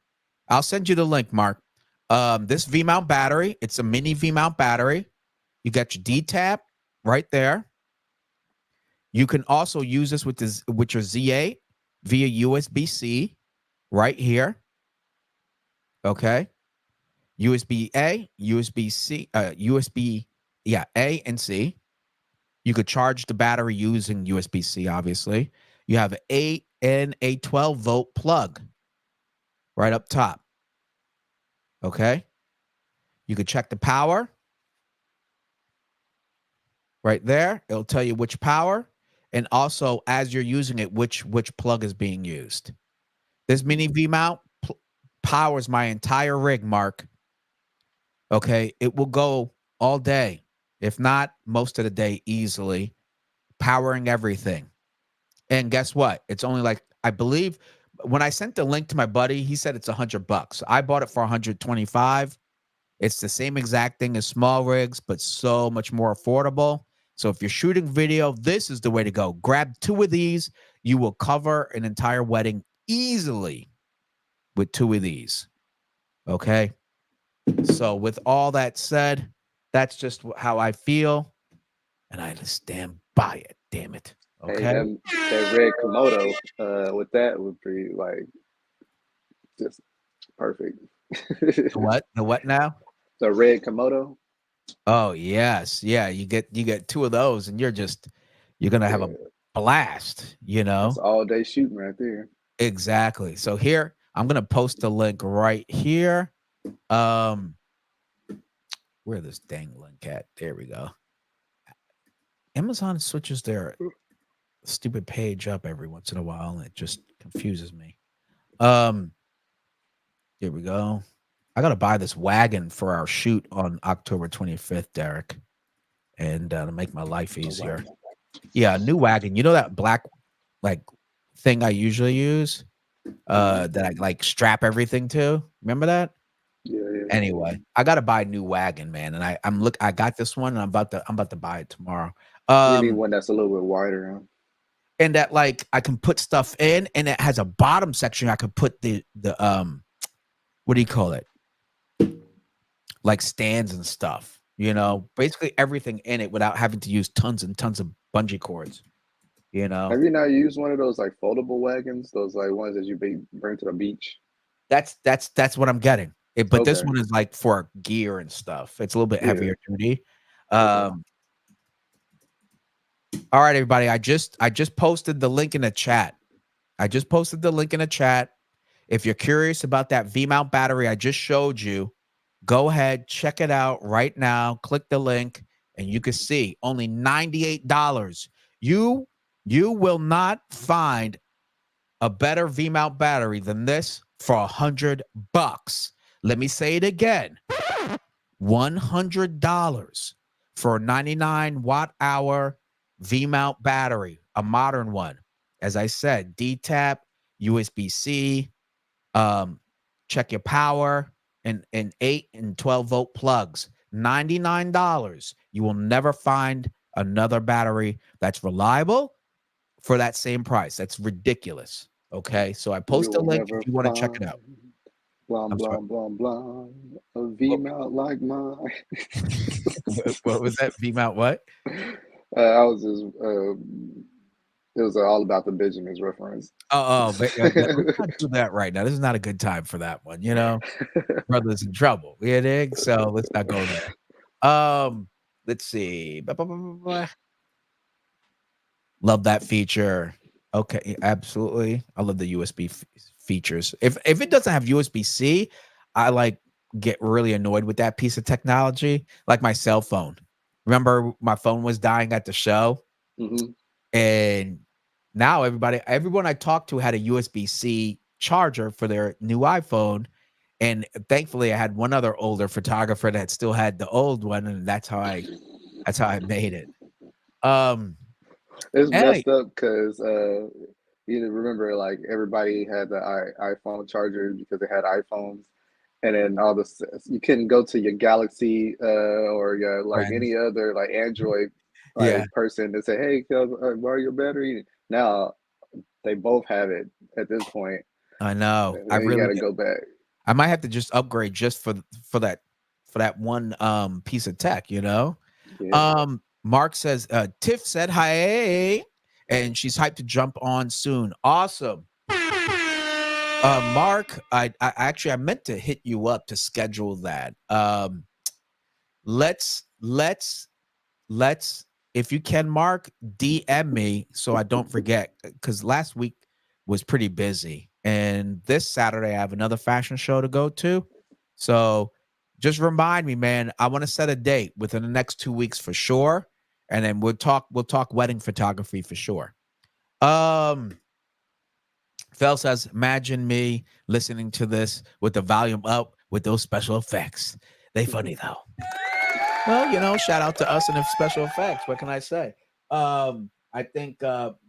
I'll send you the link, Mark. This V mount battery, it's a mini V mount battery. You got your D tap right there. You can also use this with your Z8 via USB-C right here. Okay. USB A, USB C, USB, yeah, A and C. You could charge the battery using USB C, obviously. You have an 8 and a 12-volt plug right up top. Okay. You could check the power right there. It'll tell you which power. And also, as you're using it, which plug is being used. This mini V mount powers my entire rig, Mark. Okay. It will go all day, if not most of the day, easily, powering everything. And guess what? It's only like, I believe when I sent the link to my buddy, he said it's $100. I bought it for 125. It's the same exact thing as small rigs, but so much more affordable. So if you're shooting video, this is the way to go. Grab 2 of these. You will cover an entire wedding easily with 2 of these. Okay. So with all that said, that's just how I feel. And I just stand by it. Damn it. Hey, Okay. that red Komodo with that would be like just perfect. The what? The what now? The red Komodo. Oh yes. Yeah. You get 2 of those and you're gonna have a Yeah, blast, you that's know? all day shooting right there. Exactly. So here, I'm gonna post the link right here. Um, where this dang link at? There we go. Amazon switches their stupid page up every once in a while, and it just confuses me. Um, here we go. I gotta buy this wagon for our shoot on October 25th, Derek, and to make my life easier. Yeah, a new wagon. You know that black like thing I usually use Hmm. that I like strap everything to? Remember that? Yeah, yeah. Anyway, I gotta buy a new wagon, man, and I got this one, and I'm about to buy it tomorrow. You need Um, one that's a little bit wider, huh? and that like I can put stuff in, and it has a bottom section I could put the what do you call it? Like stands and stuff. You know, basically everything in it without having to use tons and tons of bungee cords. You know, Have you not used one of those like foldable wagons? Those like ones that bring to the beach? that's what I'm getting. But this Okay. one is like for gear and stuff. It's a little bit Yeah. heavier duty. Okay. Um, all right, everybody. I just posted the link in the chat. I just posted the link in the chat. If you're curious about that V-mount battery I just showed you, go ahead, check it out right now. Click the link, and you can see only $98. You will not find a better V-mount battery than this for $100. Let me say it again. $100 for a 99 watt hour V-mount battery, a modern one. As I said, D-tap, USB-C, check your power, and 8 and 12 volt plugs. $99. You will never find another battery that's reliable for that same price. That's ridiculous. Okay, so I post a You'll link never if you want to check it find out. blah I'm sorry. blah blah blah a V mount like mine. What was that? V-mount what? I was just it was all about the Benjamins reference. But let's not do that right now. This is not a good time for that one. You know, brother's in trouble. You dig? So let's not go there. Let's see. Love that feature. Okay, absolutely. I love the USB features. If it doesn't have USB-C, I like get really annoyed with that piece of technology. Like my cell phone. Remember, my phone was dying at the show, and now everyone I talked to had a USB-C charger for their new iPhone, and thankfully I had one other older photographer that still had the old one, and that's how I made it. It's Hey, messed up because you remember like everybody had the iPhone charger because they had iPhones, and then all this you couldn't go to your Galaxy or your like friends. any other like Android Yeah, like person to say, hey, can I borrow your battery? Now they both have it at this point. I know. I And you got really to go back. I might have to just upgrade just for that one piece of tech, you know? Yeah. Mark says, Tiff said hi, and she's hyped to jump on soon. Awesome. Mark, I actually I meant to hit you up to schedule that. Let's if you can, Mark, DM me so I don't forget, because last week was pretty busy, and this Saturday I have another fashion show to go to. So just remind me, man. I want to set a date within the next 2 weeks for sure, and then we'll talk wedding photography for sure. Um, Fel says, imagine me listening to this with the volume up with those special effects. They funny though. Well, shout out to us and the special effects. What can I say? I think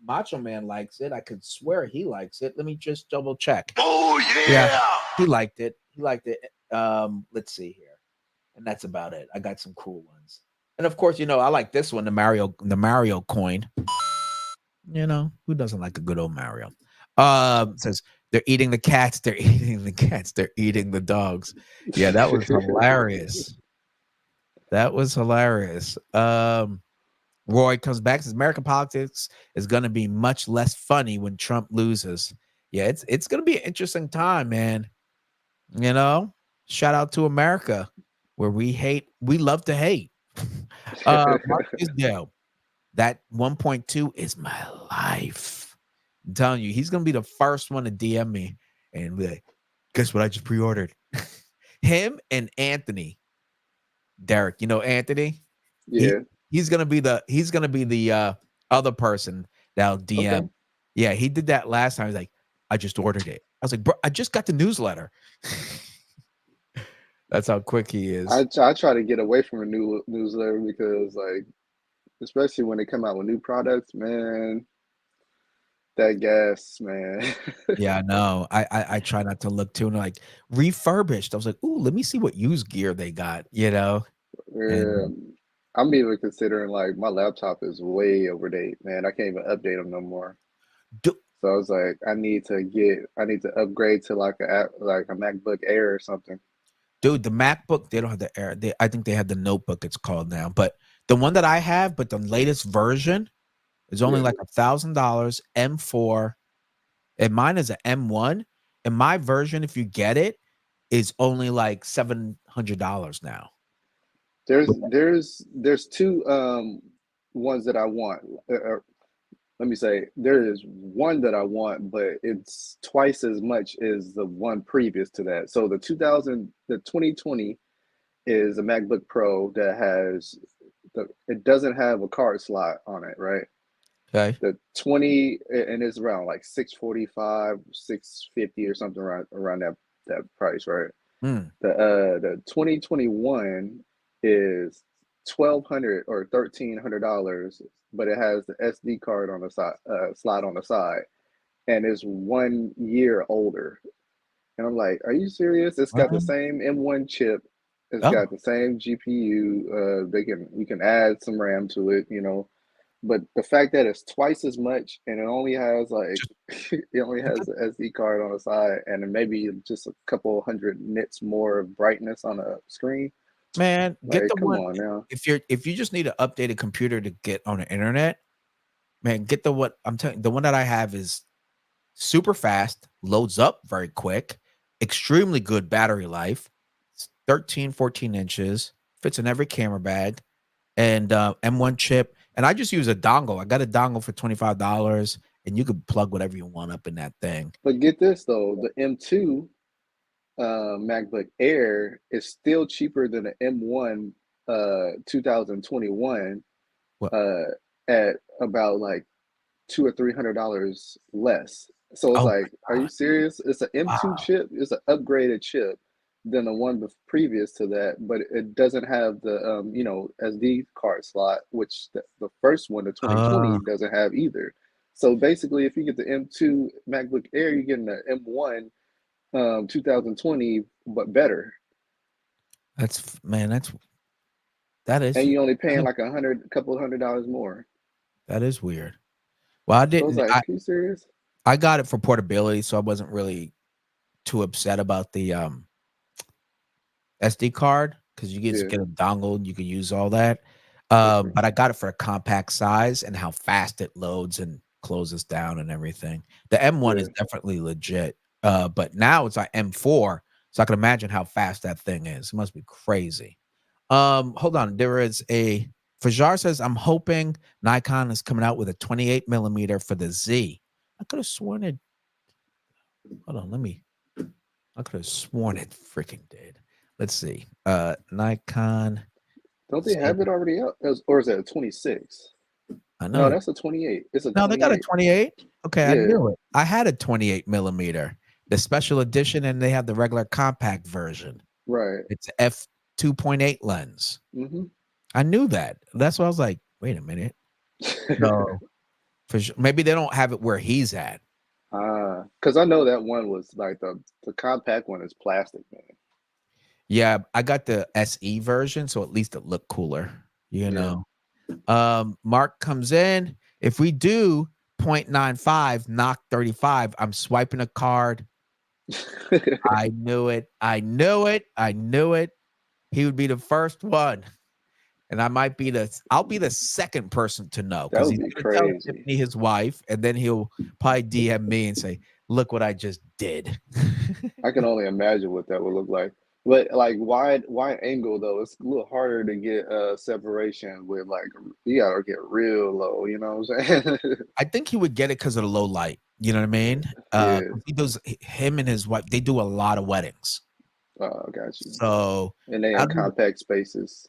Macho Man likes it. I could swear he likes it. Let me just double check. Oh, Yeah, yeah. he liked it. He liked it. Let's see here. And that's about it. I got some cool ones. And of course, I like this one, the Mario coin. Who doesn't like a good old Mario? Says they're eating the cats, they're eating the cats, they're eating the dogs. Yeah, that was hilarious. That was hilarious. Roy comes back, says American politics is going to be much less funny when Trump loses. Yeah, it's going to be an interesting time, man. Shout out to America, where we love to hate. Mark Isdale, that 1.2 is my life. I'm telling you, he's going to be the first one to DM me and be like, guess what I just pre-ordered? Him and Anthony. Derek, Anthony? He Yeah. he's gonna be the other person that'll DM. Okay. Yeah, he did that last time. He's like, I just ordered it. I was like, bro, I just got the newsletter. That's how quick he is. I try to get away from a new newsletter because like especially when they come out with new products, man, that gas, man. Yeah, I know. I try not to look too like refurbished. I was like, ooh, let me see what used gear they got, Yeah. And I'm even considering like my laptop is way overdate, man. I can't even update them no more. do, So I was like, I need to upgrade to like like a MacBook Air or something. dude, the MacBook, they don't have the Air. I think they have the notebook, it's called now. But the one that I have, but the latest version is only Yeah. like $1,000, M4, and mine is an M1. And my version, if you get it, is only like $700 now. There's two ones that I want. let me say, there is one that I want, but it's twice as much as the one previous to that. So the 2020 is a MacBook Pro that has it doesn't have a card slot on it, right? Okay. The 20 and it's around like 645, 650 or something around that price, right? Hmm. The 2021 is 1,200 or $1,300, but it has the SD card on the side, slot on the side, and it's 1 year older. And I'm like, are you serious? It's got the same M1 chip. It's Oh, got the same GPU. We can add some RAM to it, you know. But the fact that it's twice as much and it only has like just it only has the SD card on the side and then maybe just a couple hundred nits more of brightness on the screen. man, get Like, the come one. on now. If you just need an updated computer to get on the internet, man, get the what I'm telling. The one that I have is super fast, loads up very quick, extremely good battery life. It's 13, 14 inches, fits in every camera bag, and M1 chip. And I just use a dongle. I got a dongle for $25, and you could plug whatever you want up in that thing. But get this though, the M2 MacBook Air is still cheaper than the M1 2021 What? uh, at about like $200 or $300 less. So it's Oh like, are my you god! serious? It's an M2 Wow. chip. It's an upgraded chip than the one previous to that, but it doesn't have the SD card slot, which the first one, the Uh, 2020, doesn't have either. So basically, if you get the M2 MacBook Air, you're getting the M1 2020, but better, man. That and is you only paying like a couple $100 more. that is weird. Well, I So it's didn't. like, are you serious? I got it for portability, so I wasn't really too upset about the SD card because you just Yeah, get a dongle and you can use all that. okay, But I got it for a compact size and how fast it loads and closes down and everything. The M1 yeah. is definitely legit. But now it's like M4, so I can imagine how fast that thing is. It must be crazy. Hold on. There is a Fajar says, I'm hoping Nikon is coming out with a 28 millimeter for the Z. I could have sworn it. Hold on, let me. I could have sworn it freaking did. Let's see. Nikon Don't they Z. have it already out? Or is that a 26? I No, know. that's a 28. It's a No, they got a 28. 28. Okay, I Yeah, knew it. I had a 28 millimeter, the special edition, and they have the regular compact version. right. It's f 2.8 lens. Hmm. I knew that. That's why I was like, wait a minute. No, for sure. Maybe they don't have it where he's at. Because I know that one was like the compact one is plastic, man. Yeah, I got the SE version, so at least it looked cooler, you Yeah. know. Mark comes in. If we do 0.95, knock 35, I'm swiping a card. I knew it. I knew it. I knew it. He would be the first one. And I'll be the second person to know That because would he's be gonna tell crazy. Tiffany, his wife, and then he'll probably DM me and say, look what I just did. I can only imagine what that would look like. But like wide angle though, it's a little harder to get separation with like you gotta get real low, you know what I'm saying? I think he would get it because of the low light. You know what I mean? Yeah. He does him and his wife, they do a lot of weddings. Oh, got you. So And they in that'd be compact spaces.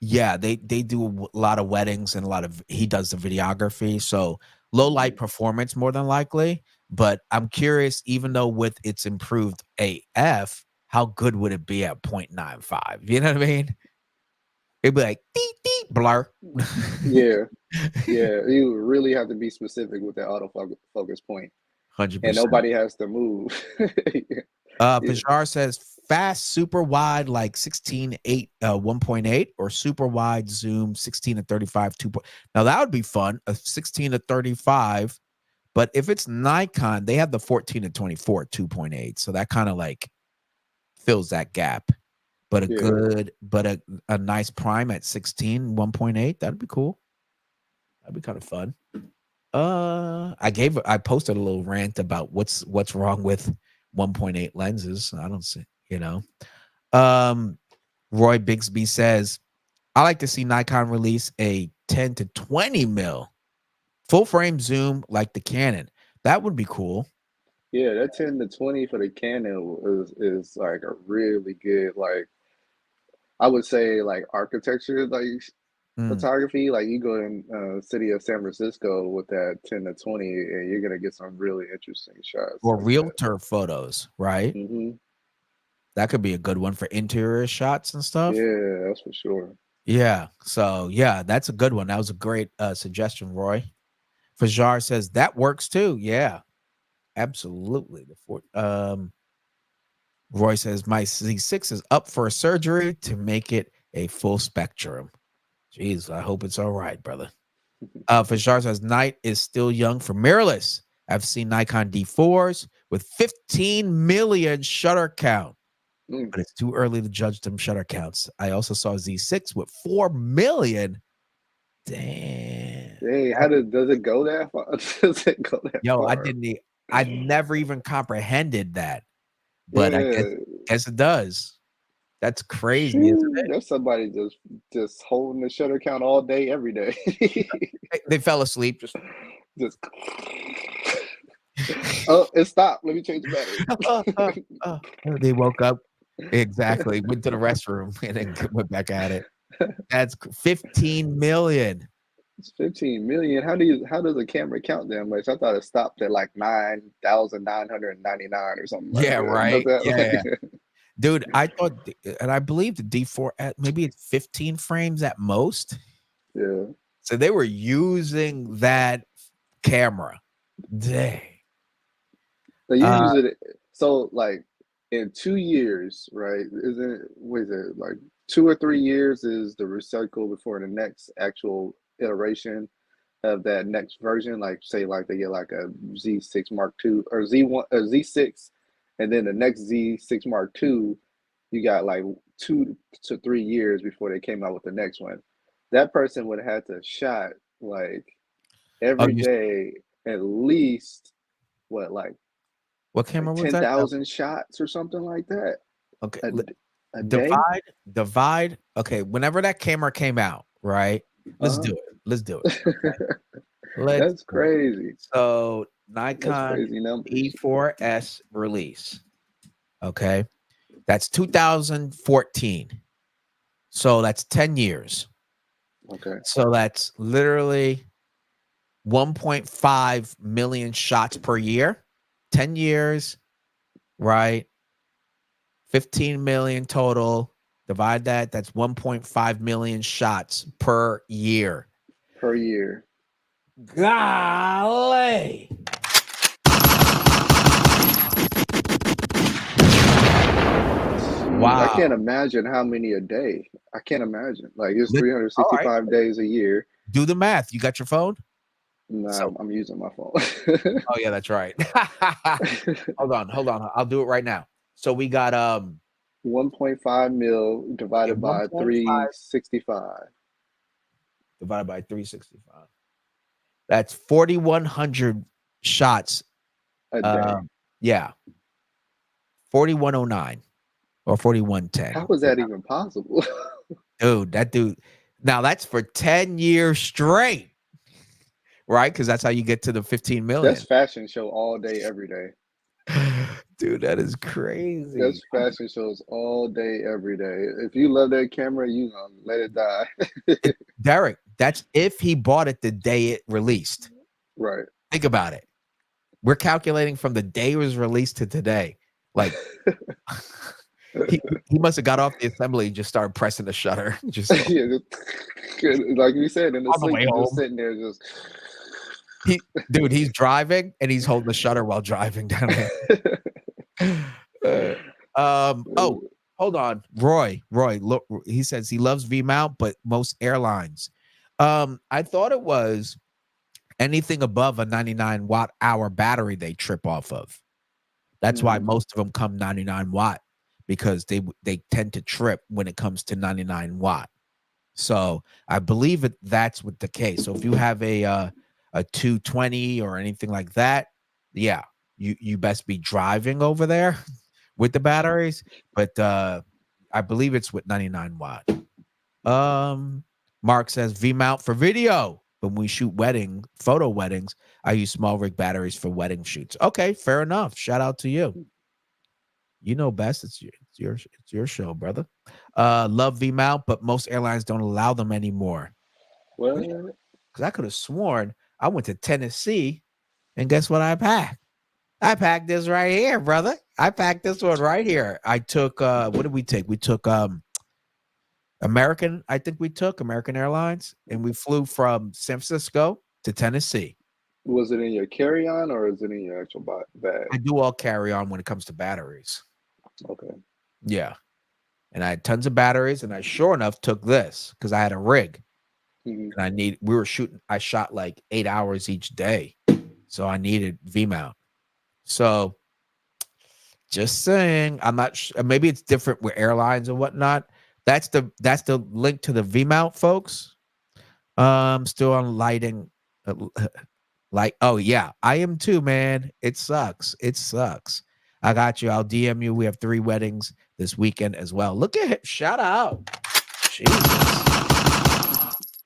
yeah, they do a lot of weddings and a lot of he does the videography. So low light Mhm. performance more than likely. But I'm curious, even though with its improved AF, how good would it be at 0.95? You know what I mean? It'd be like deep, deep, blur. Yeah, yeah. You really have to be specific with that autofocus point, and 100%. nobody has to move. Yeah. Fajar says fast, super wide, like 16:8, 1.8, or super wide zoom 16 to 35, 2. Now that would be fun, a 16 to 35. But if it's Nikon, they have the 14 to 24, 2.8. So that kind of like fills that gap. But Yeah. a nice prime at 16, 1.8, that'd be cool. That'd be kind of fun. I posted a little rant about what's wrong with 1.8 lenses. I don't see, you know. Um, Roy Bixby says, I like to see Nikon release a 10 to 20 mil Full frame zoom like the Canon. That would be cool. Yeah, that 10 to 20 for the Canon is like a really good, like I would say, like architecture like Mm. photography. Like you go in city of San Francisco with that 10 to 20, and you're gonna get some really interesting shots Or like that. realtor photos, right? Hmm. That could be a good one for interior shots and stuff. Yeah, that's for sure. Yeah. So yeah, that's a good one. That was a great suggestion, Roy. Fajar says that works too. Yeah, absolutely. Roy says my Z6 is up for a surgery to make it a full spectrum. Jeez, I hope it's all right, brother. Fajar says Night is still young for mirrorless. I've seen Nikon D4s with 15 million shutter count, Mm. but it's too early to judge them shutter counts. I also saw Z6 with 4 million. Damn. Hey, does it go that far? Does it go that Yo, far? I never even comprehended that, but I Yeah. guess it does. That's crazy, isn't Shoo, it? there's somebody just holding the shutter count all day, every day. They fell asleep. Just Just oh, it stopped. Let me change the battery. they woke up. Exactly. Went to the restroom and then went back at it. That's 15 million. It's 15 million. How does a camera count that much? I thought it stopped at like 9,999 or something like Yeah, that. Does right. that Yeah. like Dude, I thought, and I believe the D4 at maybe it's 15 frames at most. yeah. So they were using that camera. Dang. So you Uh, use it so like in 2 years, right? What is it like 2 or 3 years is the recycle before the next actual iteration of that next version? Like say like they get like a Z6 Mark II or Z1 or Z6, and then the next Z6 Mark II, you got like 2 to 3 years before they came out with the next one. That person would have had to shot like oh, every you day at least what what like camera was that? 10,000 shots or something like that Okay, a, a day. divide. Okay, whenever that camera came out, right? Let's Uh-huh. do it. Let's do it. Okay, let's That's do it. crazy. So That's Nikon crazy numbers. E4S release. Okay, that's 2014. So that's 10 years. Okay. So that's literally 1.5 million shots per year. 10 years, right? 15 million total. Divide that. That's 1.5 million shots per year. Per year. Golly. Jeez, I Wow. can't imagine how many a day. I can't imagine. Like it's All right. 365 days a year. Do the math. You got your phone? Nah, So, I'm using my phone. oh yeah, that's right. Hold on. I'll do it right now. So we got 1.5 mil yeah, divided by 1.5 365 divided by 365. That's 4,100 shots. a day. Yeah, 4,109 or 4,110. How is that even possible? Dude, that dude. Now that's for 10 years straight, right? Because that's how you get to the 15 million. That's fashion show all day, every day. Dude, that is crazy. That's fashion shows all day, every day. If you love that camera, you gonna let it die. Derek, that's if he bought it the day it released. Right. Think about it. We're calculating from the day it was released to today. Like he must have got off the assembly and just started pressing the shutter. Just Yeah, like you said, in the on the sleep, way just home. sitting there, just Dude, he's driving and he's holding the shutter while driving down there. Oh, hold on. Roy, look, he says he loves V mount, but most airlines. I thought it was anything above a 99 watt hour battery they trip off of. That's why most of them come 99 watt, because they tend to trip when it comes to 99 watt. So I believe that's what the case. So if you have a 220 or anything like that, yeah, you best be driving over there with the batteries. But I believe it's with 99 watt. Mark says V mount for video. but when we shoot photo weddings, I use small rig batteries for wedding shoots. Okay, fair enough. Shout out to you. You know best. It's your show, brother. Love V mount, but most airlines don't allow them anymore. What? Because I could have sworn I went to Tennessee, and guess what I packed? I packed this right here, brother. I packed this one right here. I took what did we take? We took American, I think we took American Airlines, and we flew from San Francisco to Tennessee. Was it in your carry-on or is it in your actual bag? I do all carry on when it comes to batteries. Okay. Yeah. And I had tons of batteries, and I sure enough took this because I had a rig. Mhm. And I shot like 8 hours each day. So I needed V mount. So just saying, I'm not maybe it's different with airlines and whatnot. That's the link to the V mount, folks. Still on lighting. Like, oh yeah, I am too, man. It sucks. It sucks. I got you. I'll DM you. We have 3 weddings this weekend as well. Look at him. Shout out. Jesus.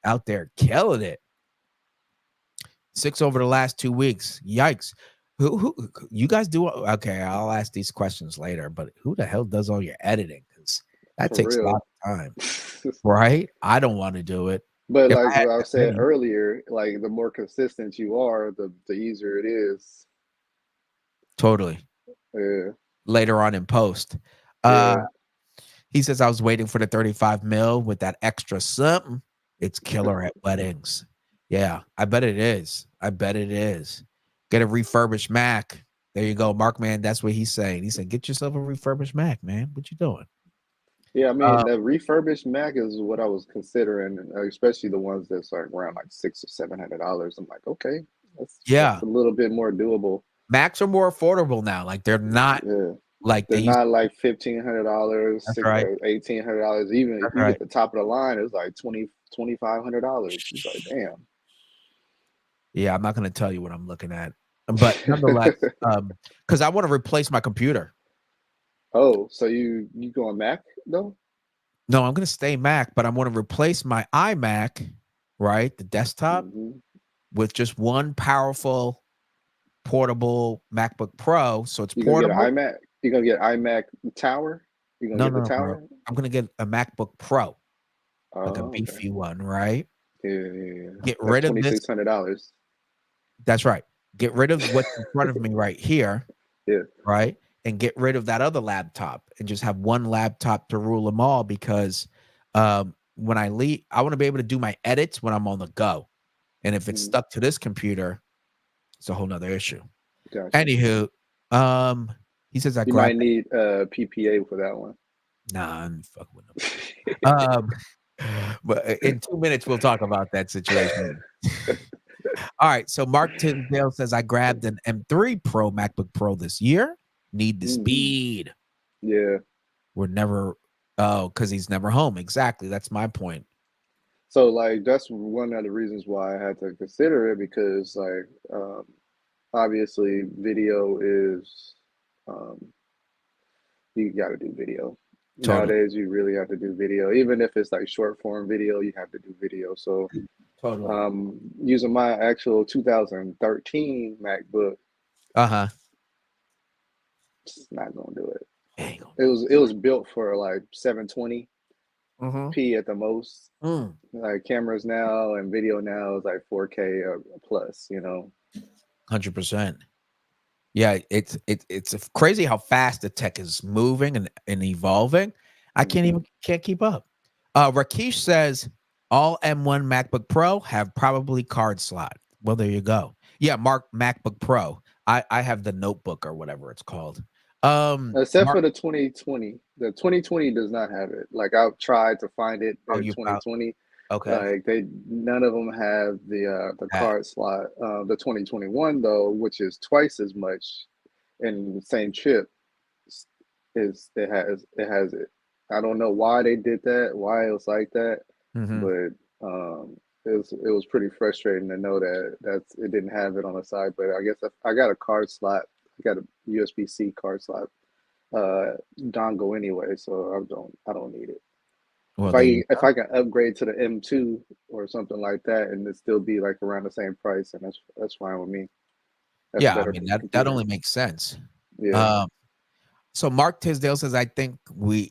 Out there killing it. 6 over the last 2 weeks. Yikes. Who you guys do? Okay, I'll ask these questions later, but who the hell does all your editing? Because that For takes a lot real. of time, right? I don't want to do it. But If like I had what I that said many, earlier, like the more consistent you are, the easier it is. totally. Yeah. Later on in post. Uh, Yeah. he says I was waiting for the 35 mil with that extra something. It's killer at weddings. Yeah, I bet it is. I bet it is. Get a refurbished Mac. There you go, Mark. Man, that's what he's saying. He said, "Get yourself a refurbished Mac, man. What you doing?" Yeah, I Uh, mean, the refurbished Mac is what I was considering, especially the ones that's like around like $600 or $700. I'm like, okay, that's yeah, a little bit more doable. Macs are more affordable now. Like they're not Yeah, like they they're used. not like $1,500, That's six right. or $1,800. Even That's you right. get the top of the line, it's like $2,500. It's like, damn. Yeah, I'm not going to tell you what I'm looking at, but nonetheless, because I want to replace my computer. Oh, so you going Mac though? No, I'm going to stay Mac, but I want to replace my iMac, right, the desktop, Hmm. with just one powerful portable MacBook Pro. So it's You gonna get an portable. iMac? You gonna get iMac Tower? You gonna No, get no, the no, bro. tower? I'm going to get a MacBook Pro, like a Oh, okay. beefy one, right? Yeah, yeah, yeah. Get That's rid of this. $2,600. That's right. Get rid of what's in front of me right here, Yeah. right? And get rid of that other laptop and just have one laptop to rule them all because when I leave, I want to be able to do my edits when I'm on the go. And if it's Mhm. stuck to this computer, it's a whole nother issue. Gotcha. Anywho, he says I You might grabbed that. need PPA for that one. Nah, I'm fucking with him. But in 2 minutes we'll talk about that situation. All right. So Mark Tisdale says I grabbed an M3 Pro MacBook Pro this year. Need the Hmm. speed. Yeah. We're never because he's never home. Exactly. That's my point. So like that's one of the reasons why I had to consider it because like obviously video is um, you got to do video. Totally. Nowadays you really have to do video. Even if it's like short form video, you have to do video. So Totally. using my actual 2013 MacBook, Uh-huh. it's not gonna do it. Ain't gonna It was built for like 720p do at the most. it. Like cameras now and video now is like 4K or plus, 100%. Yeah, it's crazy how fast the tech is moving and evolving. I Hmm. can't keep up. Rakesh says all M1 MacBook Pro have probably card slot. Well, there you go. Yeah, Mark MacBook Pro. I have the notebook or whatever it's called. Except Mark, for the 2020. The 2020 does not have it. Like I've tried to find it oh, in you found 2020. okay. Like none of them have the That card slot. The 2021 though, which is twice as much in the same chip, is it has it. I don't know why they did that, why it was like that, hmm but it was pretty frustrating to know that it didn't have it on the side. But I guess I got a card slot. I got a USB-C card slot dongle anyway, so I don't need it. Well, there you If go. I can upgrade to the M2 or something like that, and it still be like around the same price, and that's fine with me. That's Yeah, I better mean for the that computer. only makes sense. Yeah, Um, so Mark Tisdale says, I think we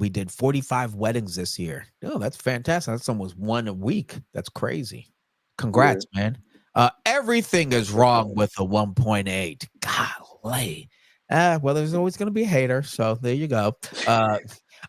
did 45 weddings this year. Oh, that's fantastic. That's almost one a week. That's crazy. yeah, Congrats, man. Everything is wrong appreciate it. with a 1.8. Golly. Well, there's always going to be a hater. So there you go. Uh,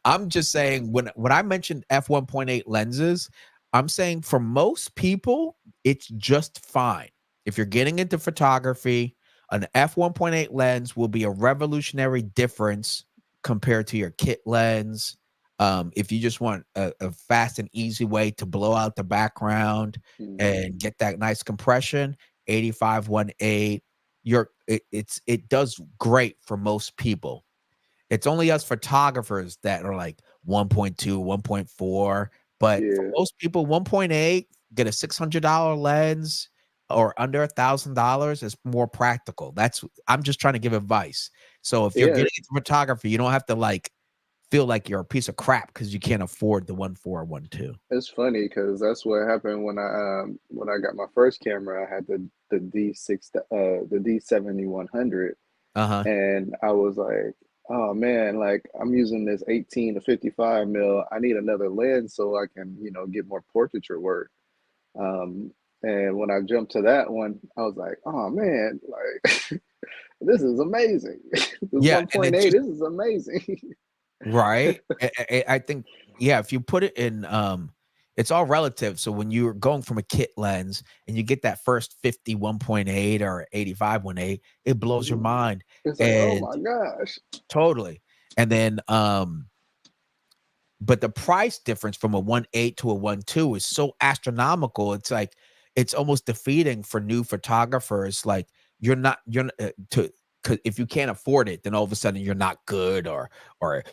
I'm just saying when I mentioned f1.8 lenses, I'm saying for most people, it's just fine. If you're getting into photography, an f1.8 lens will be a revolutionary difference compared to your kit lens. If you just want a fast and easy way to blow out the background Mhm. and get that nice compression, 85-1.8, it does great for most people. It's only us photographers that are like 1.2, 1.4. But for Yeah, most people, 1.8, get a $600 lens or under $1,000 is more practical. I'm just trying to give advice. So if you're yeah. getting into photography, you don't have to like feel like you're a piece of crap because you can't afford the 1.4 or 1.2. It's funny because that's what happened when I got my first camera. I had the D6 the D7100, Uh-huh. and I was like, oh man, like I'm using this 18 to 55 mil. I need another lens so I can get more portraiture work. Um, and when I jumped to that one, I was like, oh man, like this is amazing. This Yeah, and it's 1.8, just this is amazing. right. I think, yeah, if you put it in, it's all relative. So when you're going from a kit lens and you get that first 51.8 or 85.8, it blows your mind. It's like, oh And my gosh. totally. And then, but the price difference from a 1.8 to a 1.2 is so astronomical. It's like it's almost defeating for new photographers. Like you're not, to 'cause if you can't afford it, then all of a sudden you're not good or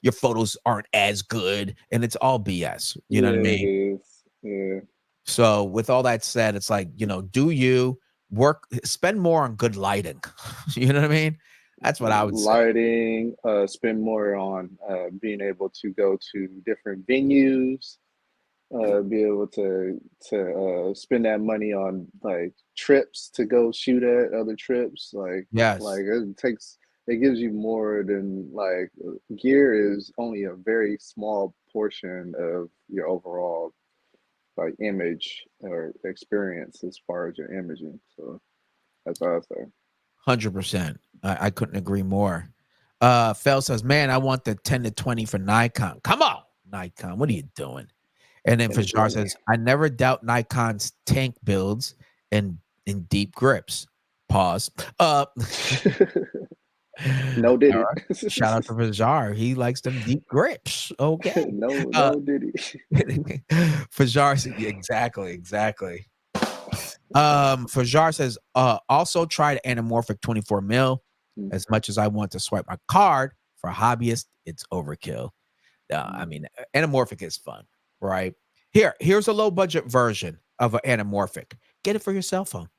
your photos aren't as good and it's all BS. You know what I Yeah, it mean? is. Yeah. So with all that said, it's like, do you spend more on good lighting? You know what I mean? That's what I would say. Lighting, spend more on being able to go to different venues, be able to spend that money on like trips to go shoot at other trips. Like Yes. it gives you more than like gear is only a very small portion of your overall like image or experience as far as your imaging. So that's what I say. 100%. I couldn't agree more. Fel says, man, I want the 10 to 20 for Nikon. Come on, Nikon. What are you doing? And then 10 to Fajar 20. says, I never doubt Nikon's tank builds and in deep grips. Pause. No All diddy. right. Shout out to Fajar. He likes them deep grips. Okay. No, Uh no diddy. Fajar said, yeah, exactly, exactly. Fajar says, also tried anamorphic 24 mil. Mm, As much as I want to swipe my card for hobbyists, it's overkill. I mm, mean, anamorphic is fun, right? Here's a low budget version of an anamorphic. Get it for your cell phone.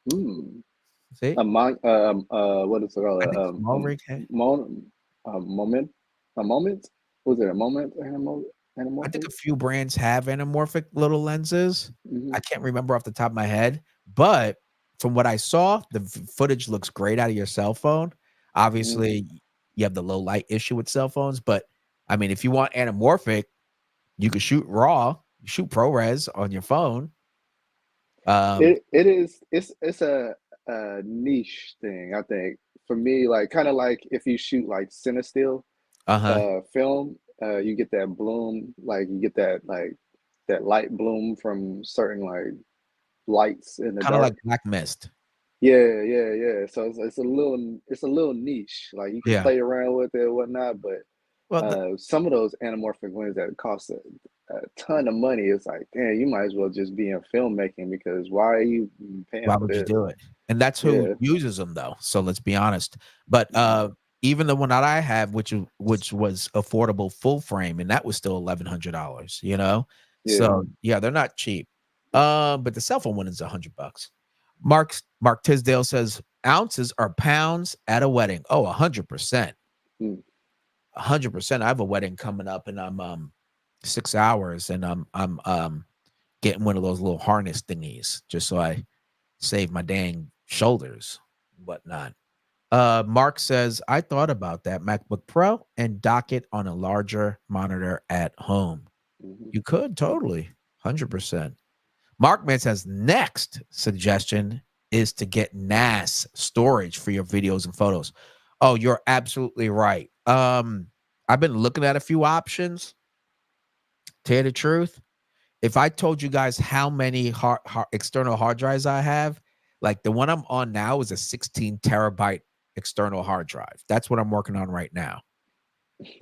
mm. See, What is it I called? think small rig. Mon, moment, a moment. Was it a moment? I think a Anamorphic. few brands have anamorphic little lenses. I Hmm. can't remember off the top of my head, but from what I saw, the footage looks great out of your cell phone. Hmm. Obviously, you have the low light issue with cell phones, but I mean, if you want anamorphic, you can shoot raw, shoot ProRes on your phone. It is it's a niche thing. I think for me, like kind of like if you shoot like cinestill Uh-huh. film, you get that bloom, like you get that light bloom from certain like lights in the Kind of like dark. Black Mist. Yeah, yeah, yeah. So it's a little niche. Like you can Yeah. play around with it and whatnot, but Well, some of those anamorphic lenses that cost a ton of money, it's like, damn, you might as well just be in filmmaking because why are you paying why for would you this? do it? And that's who Yeah. uses them though. So let's be honest. But Mhm. even the one that I have, which was affordable full frame, and that was still $1,100, you know? Yeah. So yeah, they're not cheap. But the cell phone one is $100. Mark Tisdale says ounces are pounds at a wedding. Oh, 100%. Mm. 100%. I have a wedding coming up and 6 hours, and I'm getting one of those little harness thingies just so I save my dang shoulders and whatnot. Mark says, I thought about that MacBook Pro and dock it on a larger monitor at home. Mhm. You could totally, 100%. Mark Man says, next suggestion is to get NAS storage for your videos and photos. Oh, you're absolutely right. I've been looking at a few options. Tell you the truth, if I told you guys how many external hard drives I have, like the one I'm on now is a 16 terabyte external hard drive. That's what I'm working on right now.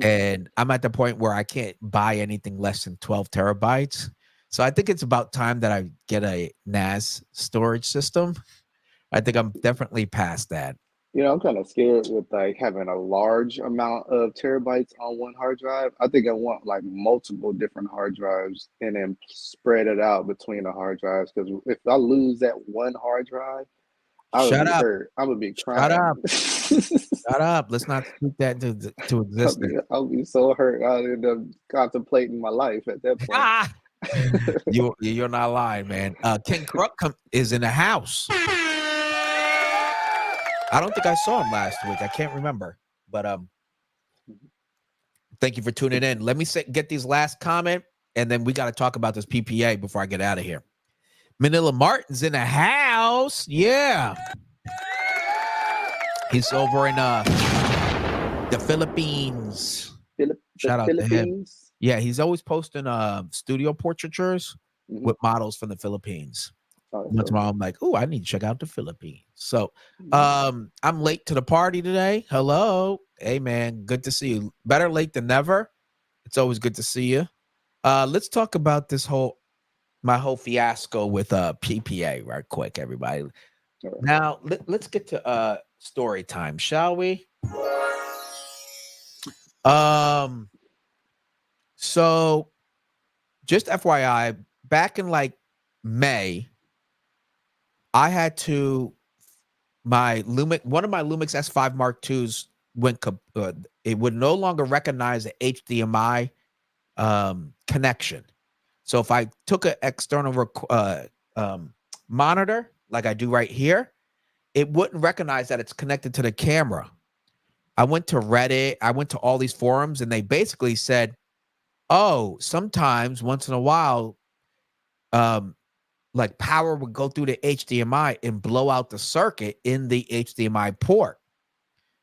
And I'm at the point where I can't buy anything less than 12 terabytes. So I think it's about time that I get a NAS storage system. I think I'm definitely past that. You know, I'm kind of scared with like having a large amount of terabytes on one hard drive. I think I want like multiple different hard drives and then spread it out between the hard drives. Because if I lose that one hard drive, I would Shut be up. hurt. I would be Shut crying. up. Shut up. Let's not speak that to existence. I'll be so hurt. I'll end up contemplating my life at that point. Ah! You're not lying, man. King Crook is in the house. I don't think I saw him last week. I can't remember. But thank you for tuning in. Let me get these last comment, and then we got to talk about this PPA before I get out of here. Manila Martin's in the house. Yeah. He's over in the Philippines. Shout out to him. Philippines. Yeah, he's always posting studio portraitures Mhm. with models from the Philippines. Oh, Once in a while, I'm like, oh, I need to check out the Philippines. So I'm late to the party today. Hello. Hey man, good to see you. Better late than never. It's always good to see you. Let's talk about my whole fiasco with PPA right quick, everybody. all right. Now let's get to story time, shall we? So just FYI, back in like May, I had to one of my Lumix S5 Mark IIs went it would no longer recognize the HDMI connection. So if I took an external monitor like I do right here, it wouldn't recognize that it's connected to the camera. I went to Reddit, I went to all these forums, and they basically said, oh, sometimes once in a while, like power would go through the HDMI and blow out the circuit in the HDMI port.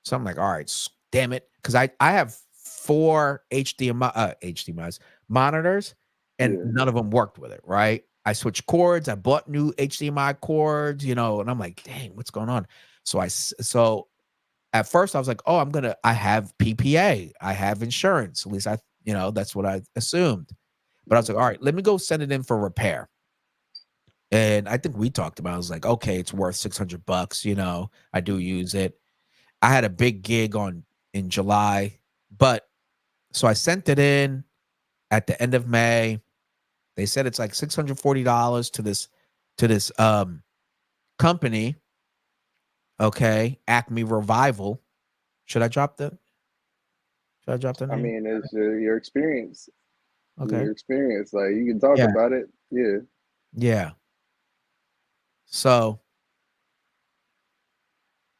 So I'm like, all right, damn it. Because I have 4 HDMIs monitors, and none of them worked with it, right? I switched cords, I bought new HDMI cords, and I'm like, dang, what's going on? So at first I was like, oh, I have PPA, I have insurance. At least that's what I assumed. But I was like, all right, let me go send it in for repair. And I think we talked about, I was like, okay, it's worth $600. I do use it. I had a big gig in July, but so I sent it in at the end of May. They said it's like $640 to this company. Okay. Acme Revival. Should I drop the name? I mean, it's your experience. Okay. Your experience. Like you can talk Yeah. about it. Yeah. Yeah. So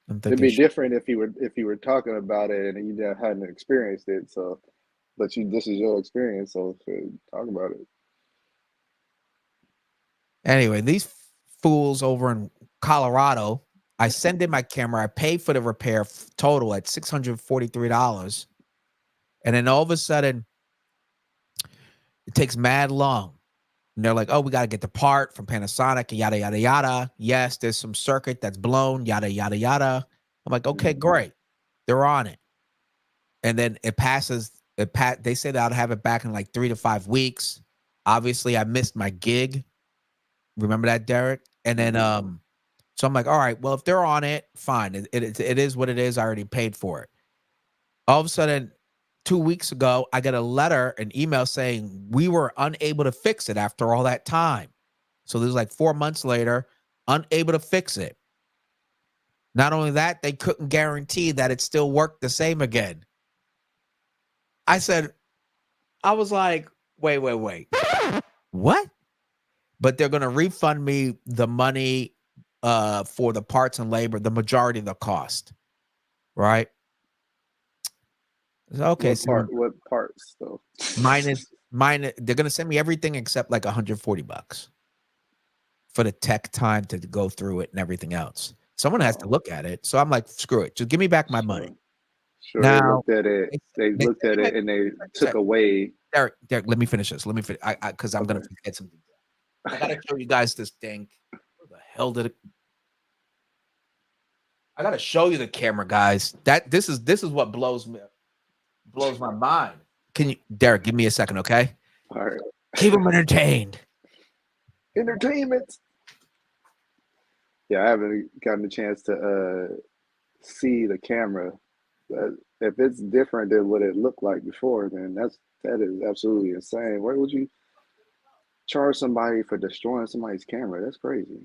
I'm It'd thinking be different if you were talking about it and you hadn't experienced it. So, but this is your experience. So talk about it. anyway, these fools over in Colorado, I send in my camera, I pay for the repair total at $643. And then all of a sudden, it takes mad long. And they're like, oh, we got to get the part from Panasonic, yada, yada, yada. Yes, there's some circuit that's blown, yada, yada, yada. I'm like, okay, great. They're on it. And then it passes. They say that I'll have it back in like 3 to 5 weeks. Obviously, I missed my gig. Remember that, Derek? And then, so I'm like, all right, well, if they're on it, fine. It is what it is. I already paid for it. All of a sudden, 2 weeks ago, I got an email saying we were unable to fix it after all that time. So this was like 4 months later, unable to fix it. Not only that, they couldn't guarantee that it still worked the same again. I was like, Wait. What? But they're going to refund me the money for the parts and labor, the majority of the cost, right? Okay, so What parts though? minus, they're going to send me everything except like $140 for the tech time to go through it and everything else. Someone has to look at it. So I'm like, screw it. Just give me back my money. Sure. Now, they looked at it. They looked at it and they took away. Derek, let me finish this. Let me finish. Because I'm going to forget something. I got to show you guys this thing. Where the hell did it? I got to show you the camera, guys. This is what blows my mind. Can you, Derek, give me a second, okay? All right. Keep them entertained. Entertainment. Yeah, I haven't gotten a chance to see the camera. If it's different than what it looked like before, then that is absolutely insane. Why would you charge somebody for destroying somebody's camera? That's crazy.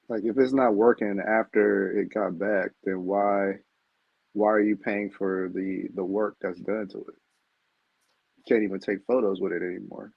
Like if it's not working after it got back, then why are you paying for the work that's done to it? You can't even take photos with it anymore.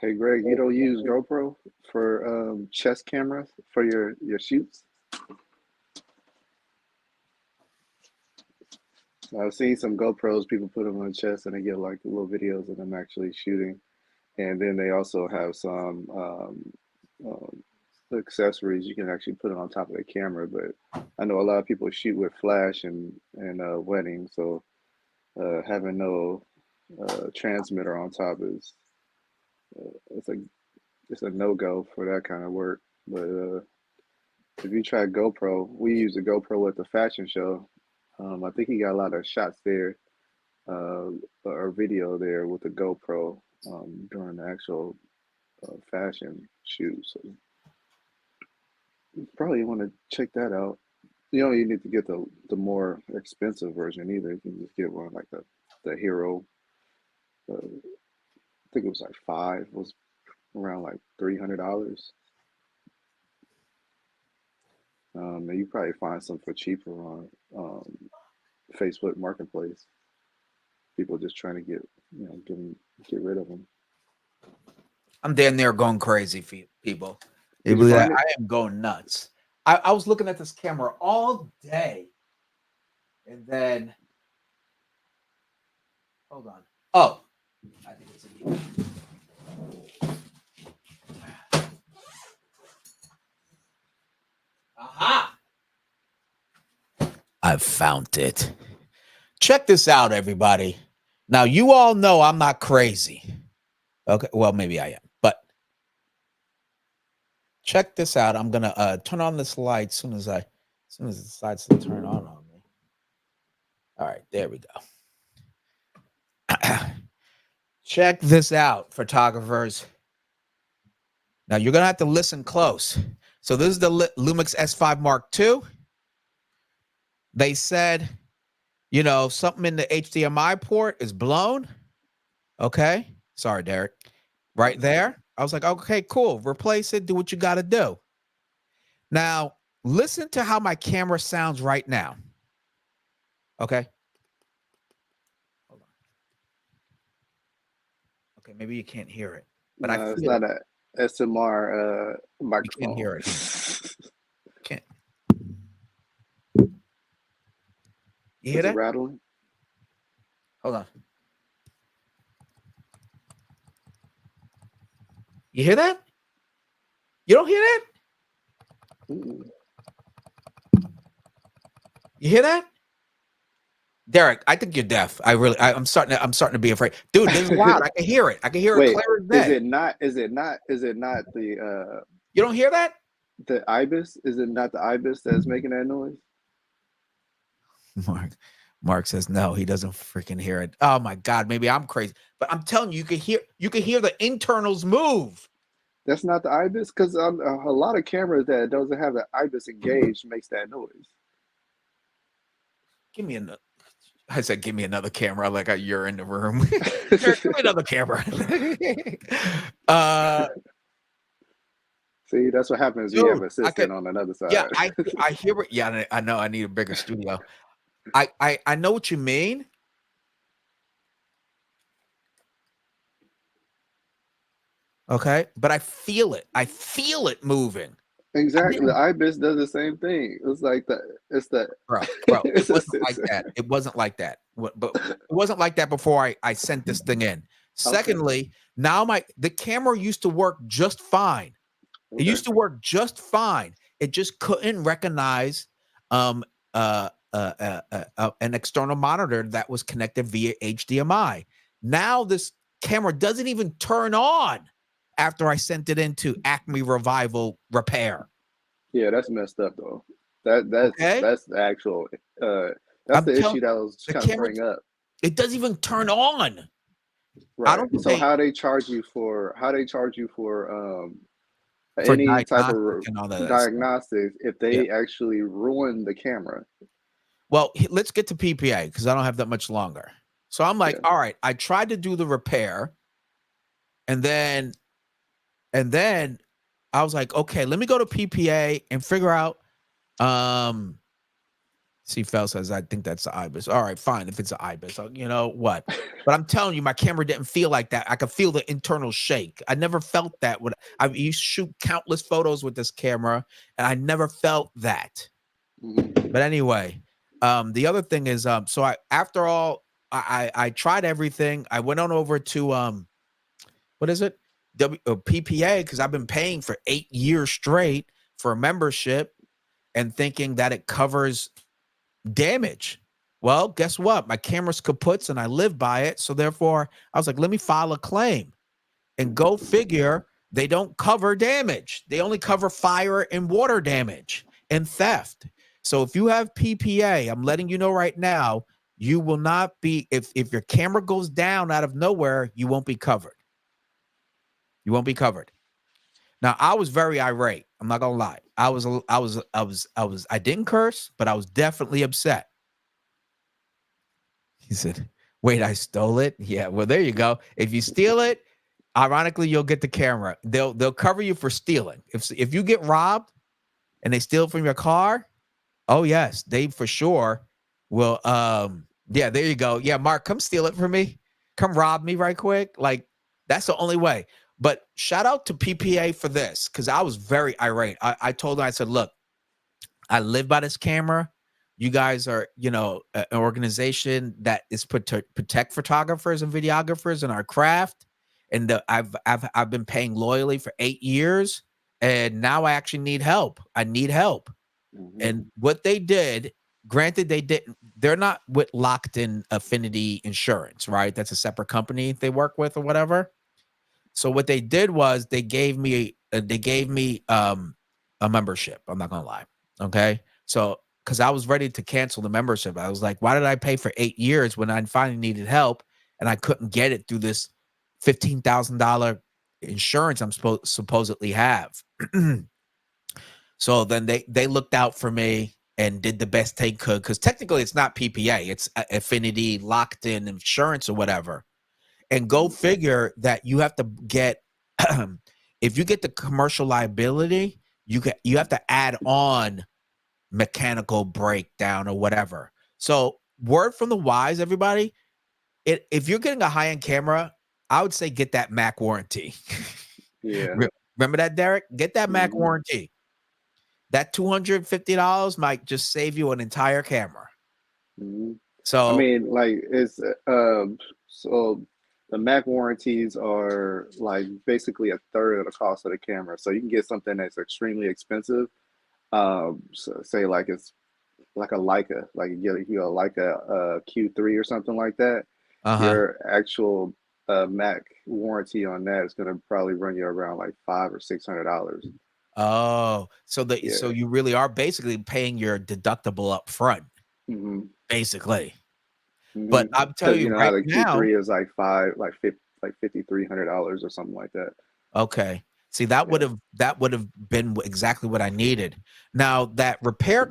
Hey Greg, you don't use GoPro for chest cameras for your shoots? I've seen some GoPros, people put them on the chest and they get like little videos of them actually shooting. And then they also have some accessories you can actually put it on top of the camera. But I know a lot of people shoot with flash and weddings, so having no transmitter on top is it's a no-go for that kind of work. But if you try GoPro, we use the GoPro at the fashion show. I think he got a lot of shots there, or video there with the GoPro during the actual fashion shoot. So you probably want to check that out. You don't even need to get the more expensive version either. You can just get one like the Hero. I think it was like five. Was around like $300. And you probably find some for cheaper on Facebook Marketplace. People just trying to get rid of them. I'm down there going crazy, people. I am going nuts. I was looking at this camera all day, and then hold on. Oh, I think it's a new. Aha! I've found it. Check this out, everybody. Now, you all know I'm not crazy. Okay, well, maybe I am, but check this out. I'm gonna turn on this light as soon as it decides to turn on me. All right, there we go. Check this out, photographers. Now you're gonna have to listen close. So this is the Lumix S5 Mark II. They said, something in the HDMI port is blown. Okay, sorry, Derek. Right there. I was like, okay, cool. Replace it. Do what you got to do. Now, listen to how my camera sounds right now. Okay. Hold on. Okay, maybe you can't hear it, but no, it's not a SMR microphone. You can't hear it. Can't. You hear that? Rattling? Hold on. You hear that? You don't hear that? Mm-mm. You hear that? Derek, I think you're deaf. I'm starting to be afraid. Dude, this is loud. I can hear it. I can hear it clear as day. Is it not the You don't hear that? The ibis, is it not the ibis that's making that noise? Mark says no, he doesn't freaking hear it. Oh my God, maybe I'm crazy, but I'm telling you, you can hear the internals move. That's not the ibis, because a lot of cameras that doesn't have the ibis engaged makes that noise. Give me another. I said, give me another camera. Like you're in the room. Give me another camera. See, that's what happens when you have Dude, an assistant on another yeah, side. I hear it. Yeah, I know. I need a bigger studio. I know what you mean. Okay, but I feel it. I feel it moving. Exactly. The ibis does the same thing. It's like it's the Bro, it it's a wasn't like sensor. that. It wasn't like that. But it wasn't like that before I sent this thing in. Okay. Secondly, now the camera used to work just fine. It Okay. used to work just fine. It just couldn't recognize um an external monitor that was connected via HDMI. Now this camera doesn't even turn on after I sent it into Acme Revival Repair. Yeah, that's messed up though. Okay, That's the actual that's I'm the telling issue that I was the trying to camera. bring up. It doesn't even turn on. I Right. don't think So they how they charge you for for any type of diagnostic and all that stuff. diagnostics if Yeah. they actually ruin the camera? Well, let's get to PPA because I don't have that much longer. So I'm like, Yeah. all right, I tried to do the repair, and then I was like, okay, let me go to PPA and figure out. See, Fel says I think that's the ibis. All right, fine. If it's an ibis, you know what? But I'm telling you, my camera didn't feel like that. I could feel the internal shake. I never felt that. When I used to shoot countless photos with this camera, and I never felt that. Mhm. But anyway, the other thing is, so after all, I tried everything. I went on over to what is it? PPA, because I've been paying for 8 years straight for a membership and thinking that it covers damage. Well, guess what? My camera's kaputs and I live by it. So therefore, I was like, let me file a claim. And go figure, they don't cover damage. They only cover fire and water damage and theft. So if you have PPA, I'm letting you know right now, you will not be, if your camera goes down out of nowhere, you won't be covered. You won't be covered. Now, I was very irate. I'm not gonna lie. I didn't curse, but I was definitely upset. He said, wait, I stole it? Yeah, well, there you go. If you steal it, ironically, you'll get the camera. They'll cover you for stealing. If you get robbed and they steal from your car, oh yes, they for sure will. Yeah, there you go. Yeah, Mark, come steal it from me. Come rob me right quick. Like that's the only way. But shout out to PPA for this because I was very irate. I told them, I said, look, I live by this camera. You guys are, an organization that is put to protect photographers and videographers in our craft. And I've been paying loyally for 8 years, and now I actually need help. I need help. Mhm. And what they did, granted, they're not with Locked In Affinity Insurance, right? That's a separate company they work with or whatever. So what they did was they gave me a membership. I'm not gonna lie. Okay. So because I was ready to cancel the membership. I was like, why did I pay for 8 years when I finally needed help and I couldn't get it through this $15,000 insurance I'm supposedly have? So then they looked out for me and did the best they could because technically it's not PPA, it's Affinity Locked In Insurance or whatever. And go figure that you have to get if you get the commercial liability, you have to add on mechanical breakdown or whatever. So word from the wise, everybody, if you're getting a high-end camera, I would say get that Mac warranty. Yeah. Remember that, Derek? Get that Mac Mhm. warranty. That $250 might just save you an entire camera. Mhm. I So mean, like it's so the Mac warranties are like basically a third of the cost of the camera. So you can get something that's extremely expensive. So say like it's like a Leica, like you get a Leica Q3 or something like that. uh-huh. Your actual Mac warranty on that is going to probably run you around like $500 or $600. Oh, so Yeah. you really are basically paying your deductible up front, Hmm. basically. But Hmm. I'm telling Because you you know how right the now, Q3 is like $5,300 or something like that. okay. See, that would Yeah. have been exactly what I needed. Now that repair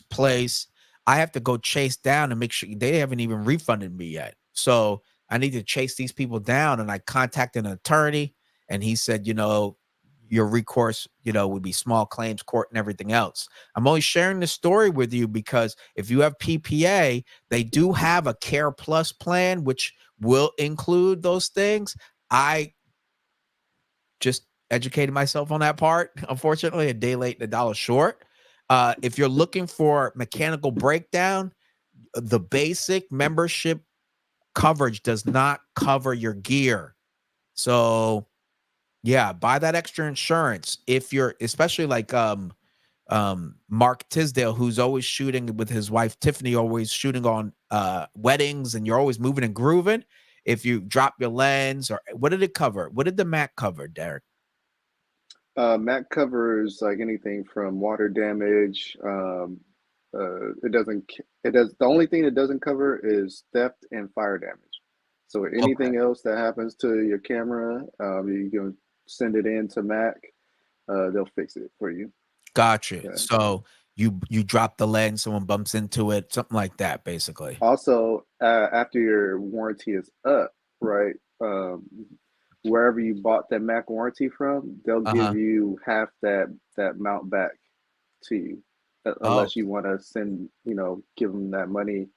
place, I have to go chase down and make sure they haven't even refunded me yet. So I need to chase these people down, and I contacted an attorney, and he said, your recourse, would be small claims court and everything else. I'm only sharing this story with you because if you have PPA, they do have a Care Plus plan, which will include those things. I just educated myself on that part. Unfortunately, a day late and a dollar short. If you're looking for mechanical breakdown, the basic membership coverage does not cover your gear. So yeah, buy that extra insurance. If you're especially like Mark Tisdale, who's always shooting with his wife Tiffany, always shooting on weddings, and you're always moving and grooving. If you drop your lens, or what did it cover? What did the Mac cover, Derek? Mat covers like anything from water damage. It doesn't. It does. The only thing it doesn't cover is theft and fire damage. So Okay. anything else that happens to your camera, you can send it in to Mac. They'll fix it for you. Gotcha. Yeah. So you drop the lens, someone bumps into it, something like that, basically. Also, after your warranty is up, right? Wherever you bought that Mac warranty from, they'll give Uh-huh. you half that amount back to you, Oh, unless you want to send, give them that money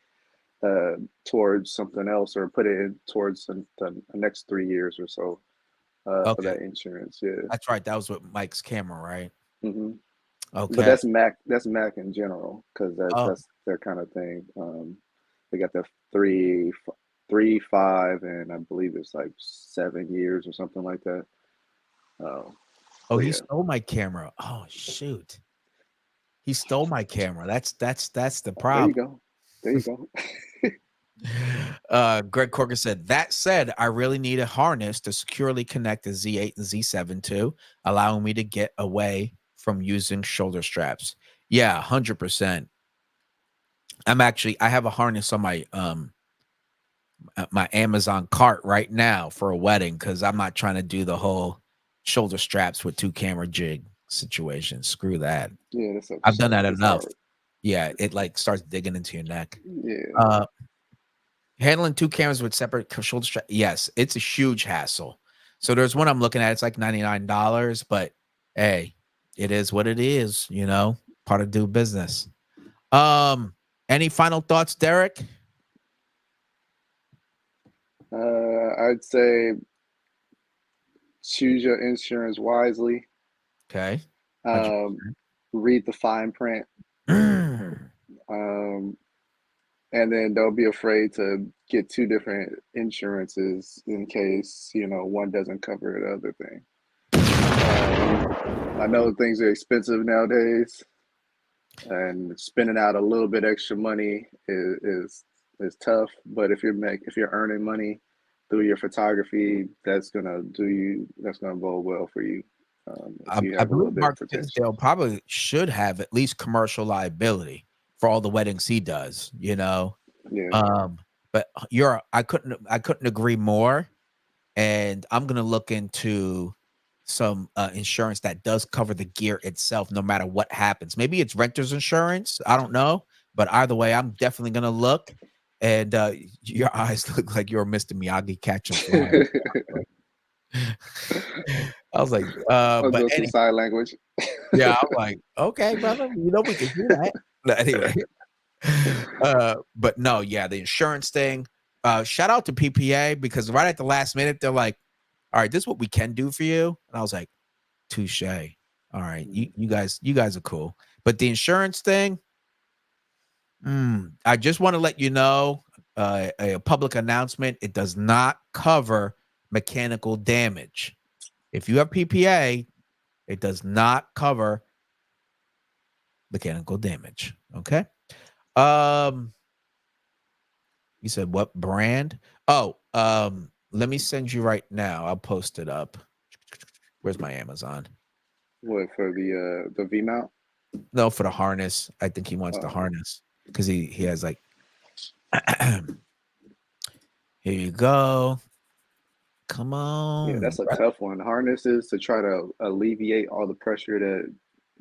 towards something else or put it in towards the next 3 years or so of okay. that insurance. Yeah. That's right. That was with Mike's camera, right? Hmm. But Okay. that's Mac. That's Mac in general because Oh, that's their kind of thing. They got the three, 3, 5, and I believe it's like 7 years or something like that. Uh, oh, but he yeah, stole my camera. Oh, shoot. He stole my camera. That's the there you problem. go. There you go. Greg Corker said, that said, I really need a harness to securely connect the Z8 and Z7 to, allowing me to get away from using shoulder straps. Yeah, 100%. I have a harness on my Amazon cart right now for a wedding because I'm not trying to do the whole shoulder straps with 2 camera jig situation. Screw that. Yeah, I've done that that's enough. hard. Yeah, it like starts digging into your neck. Yeah. Uh, Handling 2 cameras with separate shoulder strap. Yes, it's a huge hassle. So there's one I'm looking at. It's like $99, but hey, it is what it is. Part of do business. Um, any final thoughts, Derek? I'd say choose your insurance wisely. Okay. Um, read the fine print. 100%. Um, and then don't be afraid to get two different insurances in case one doesn't cover the other thing. I know things are expensive nowadays, and spending out a little bit extra money is tough. But if you're earning money through your photography, that's gonna bode well for you if you I have a little believe bit of Mark protection. Tisdale probably should have at least commercial liability for all the weddings he does. Yeah. Um, but I couldn't agree more. And I'm gonna look into some insurance that does cover the gear itself, no matter what happens. Maybe it's renter's insurance. I don't know, but either way, I'm definitely gonna look. And your eyes look like you're Mr. Miyagi catching flies. I was like, I'll but do some sign language. yeah, I'm like, okay, brother, we can do that. But anyway, but no, yeah, the insurance thing. Shout out to PPA because right at the last minute, they're like, all right, this is what we can do for you. And I was like, touche. All right, you guys are cool. But the insurance thing, I just want to let you know, a public announcement. It does not cover mechanical damage. If you have PPA, it does not cover mechanical damage. Okay. Um, you said what brand? Oh, let me send you right now. I'll post it up. Where's my Amazon? What for the V mount? No, for the harness. I think he wants the harness because he has like. Here you go. Come Yeah, on. that's a tough one. Harnesses to try to alleviate all the pressure that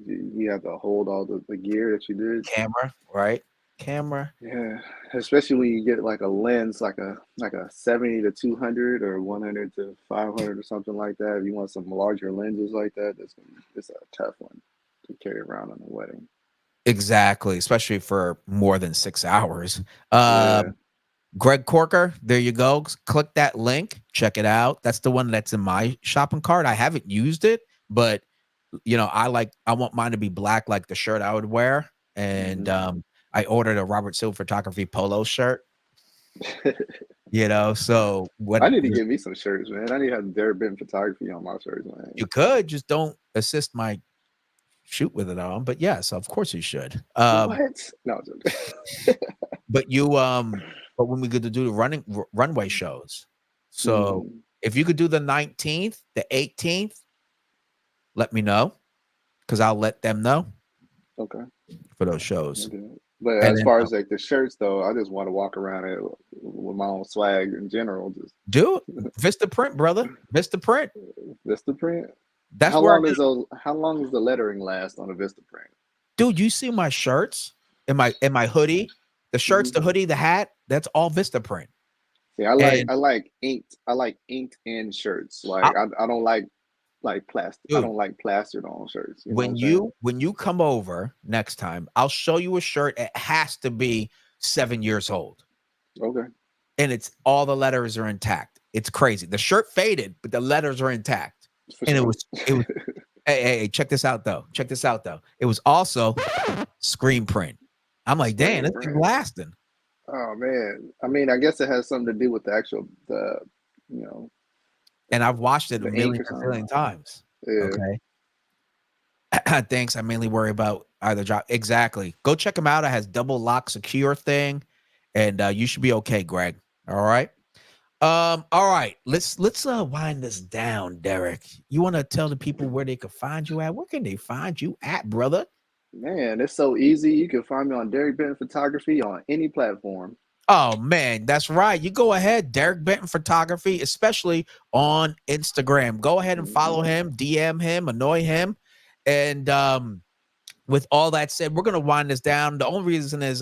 you have to hold all the gear that you did. Camera, right? Camera. Yeah, especially when you get like a lens, like a 70 to 200 or 100 to 500 or something like that. If you want some larger lenses like that, it's a tough one to carry around in a wedding. Exactly, especially for more than 6 hours. Yeah. Greg Corker, there you go. Click that link, check it out. That's the one that's in my shopping cart. I haven't used it, but I want mine to be black like the shirt I would wear. And I ordered a Robert Silver-Photography polo shirt. So I when need to get me some shirts, man. I need to have Derek Benton Photography on my shirts, man. you could just don't assist my shoot with it on, but yes, of course you should. What? No, But but when we get to do the runway shows, so if you could do the 19th, the 18th, let me know because I'll let them know. Okay. For those shows. Okay. But as far as like the shirts, though, I just want to walk around it with my own swag in general. Just do Vista Print, brother. Vista Print. Vista Print. That's how where how long does the lettering last on a Vista Print? Dude, you see my shirts in my hoodie, the shirts, the hoodie, the hat. That's all Vista Print. Yeah, I like inked. I like inked in shirts. Like I don't like plastic. Dude, I don't like plastered on shirts. When you come over next time, I'll show you a shirt. It has to be 7 years old. Okay. And it's all the letters are intact. It's crazy. The shirt faded, but the letters are intact. And it was hey, check this out though. It was also screen print. I'm like, damn, this thing lasting. Oh man. I mean, I guess it has something to do with the actual and I've watched it a million times. Yeah. Okay. Thanks. I mainly worry about either drop. Exactly. Go check them out. It has double lock secure thing. And you should be okay, Greg. All right. All right. Let's wind this down, Derek. You want to tell the people where they can find you at? Where can they find you at, brother? Man, it's so easy. You can find me on Derek Benton Photography on any platform. Oh man, that's right. You go ahead, Derek Benton Photography, especially on Instagram. Go ahead and follow him, DM him, annoy him. And with all that said, we're gonna wind this down. The only reason is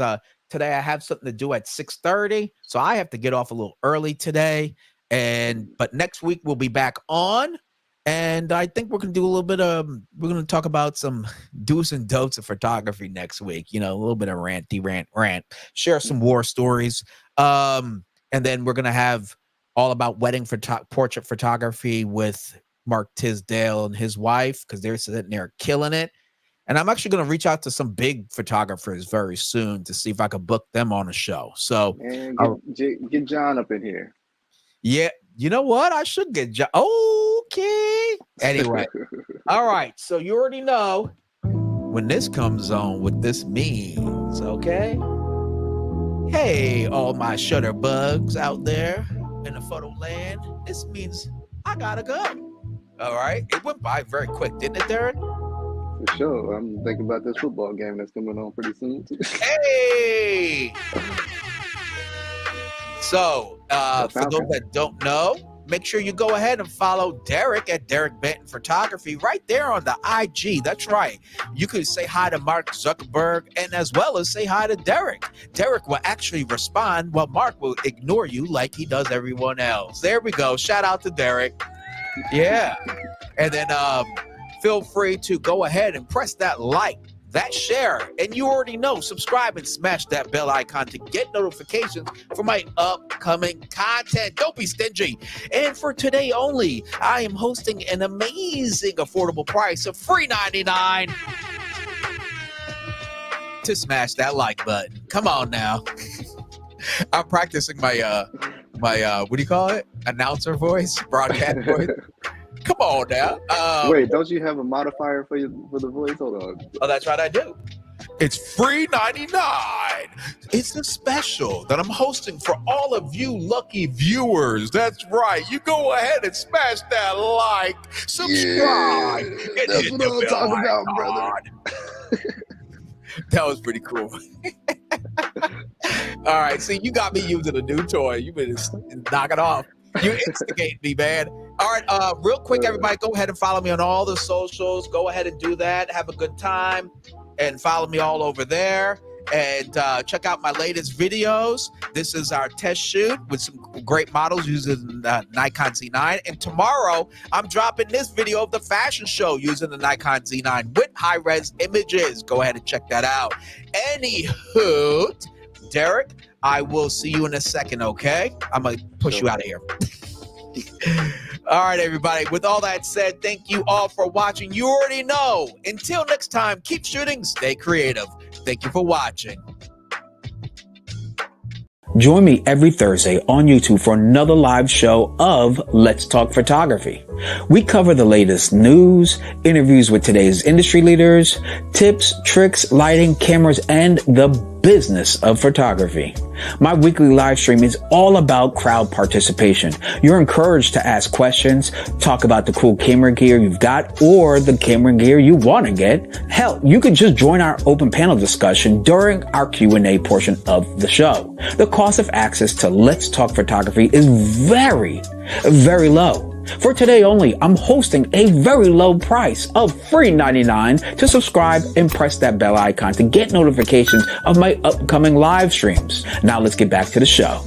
today I have something to do at 6:30, so I have to get off a little early today. But next week we'll be back on. And I think we're going to do a little bit of, we're going to talk about some do's and don'ts of photography next week. A little bit of rant, share some war stories. And then we're going to have all about wedding portrait photography with Mark Tisdale and his wife, because they're sitting there killing it. And I'm actually going to reach out to some big photographers very soon to see if I could book them on a show. So and get John up in here. Yeah. You know what? I should get John. Okay. Anyway. All right. So you already know when this comes on what this means. Okay. Hey, all my shutter bugs out there in the photo land. This means I gotta go. All right. It went by very quick, didn't it, Darren? For sure. I'm thinking about this football game that's coming on pretty soon. Hey. So, for those that don't know, make sure you go ahead and follow Derek at Derek Benton Photography right there on the IG. That's right. You can say hi to Mark Zuckerberg and as well as say hi to Derek. Derek will actually respond while Mark will ignore you like he does everyone else. There we go. Shout out to Derek. Yeah. And then feel free to go ahead and press that like, that share, and you already know, subscribe and smash that bell icon to get notifications for my upcoming content. Don't be stingy. And for today only, I am hosting an amazing affordable price of $3.99 to smash that like button. Come on now. I'm practicing my what do you call it? Announcer voice, broadcast voice. Come on now. Wait, don't you have a modifier for the voice? Hold on. Oh, that's right, I do. It's free 99. It's a special that I'm hosting for all of you lucky viewers. That's right. You go ahead and smash that like, subscribe, and That's hit what the I'm bell talking about, icon. brother. That was pretty cool. All right. See, you got me using a new toy. You better knock it off. You instigate me, man. All right. Real quick, everybody, go ahead and follow me on all the socials. Go ahead and do that. Have a good time and follow me all over there. And check out my latest videos. This is our test shoot with some great models using the Nikon Z9. And tomorrow, I'm dropping this video of the fashion show using the Nikon Z9 with high-res images. Go ahead and check that out. Anywho, Derek, I will see you in a second, okay? I'm going to push you out of here. All right, everybody. With all that said, thank you all for watching. You already know. Until next time, keep shooting, stay creative. Thank you for watching. Join me every Thursday on YouTube for another live show of Let's Talk Photography. We cover the latest news, interviews with today's industry leaders, tips, tricks, lighting, cameras, and the business of photography. My weekly live stream is all about crowd participation. You're encouraged to ask questions, talk about the cool camera gear you've got or the camera gear you want to get. Hell, you could just join our open panel discussion during our Q&A portion of the show. The cost of access to Let's Talk Photography is very, very low. For today only, I'm hosting a very low price of free $99 to subscribe and press that bell icon to get notifications of my upcoming live streams. Now let's get back to the show.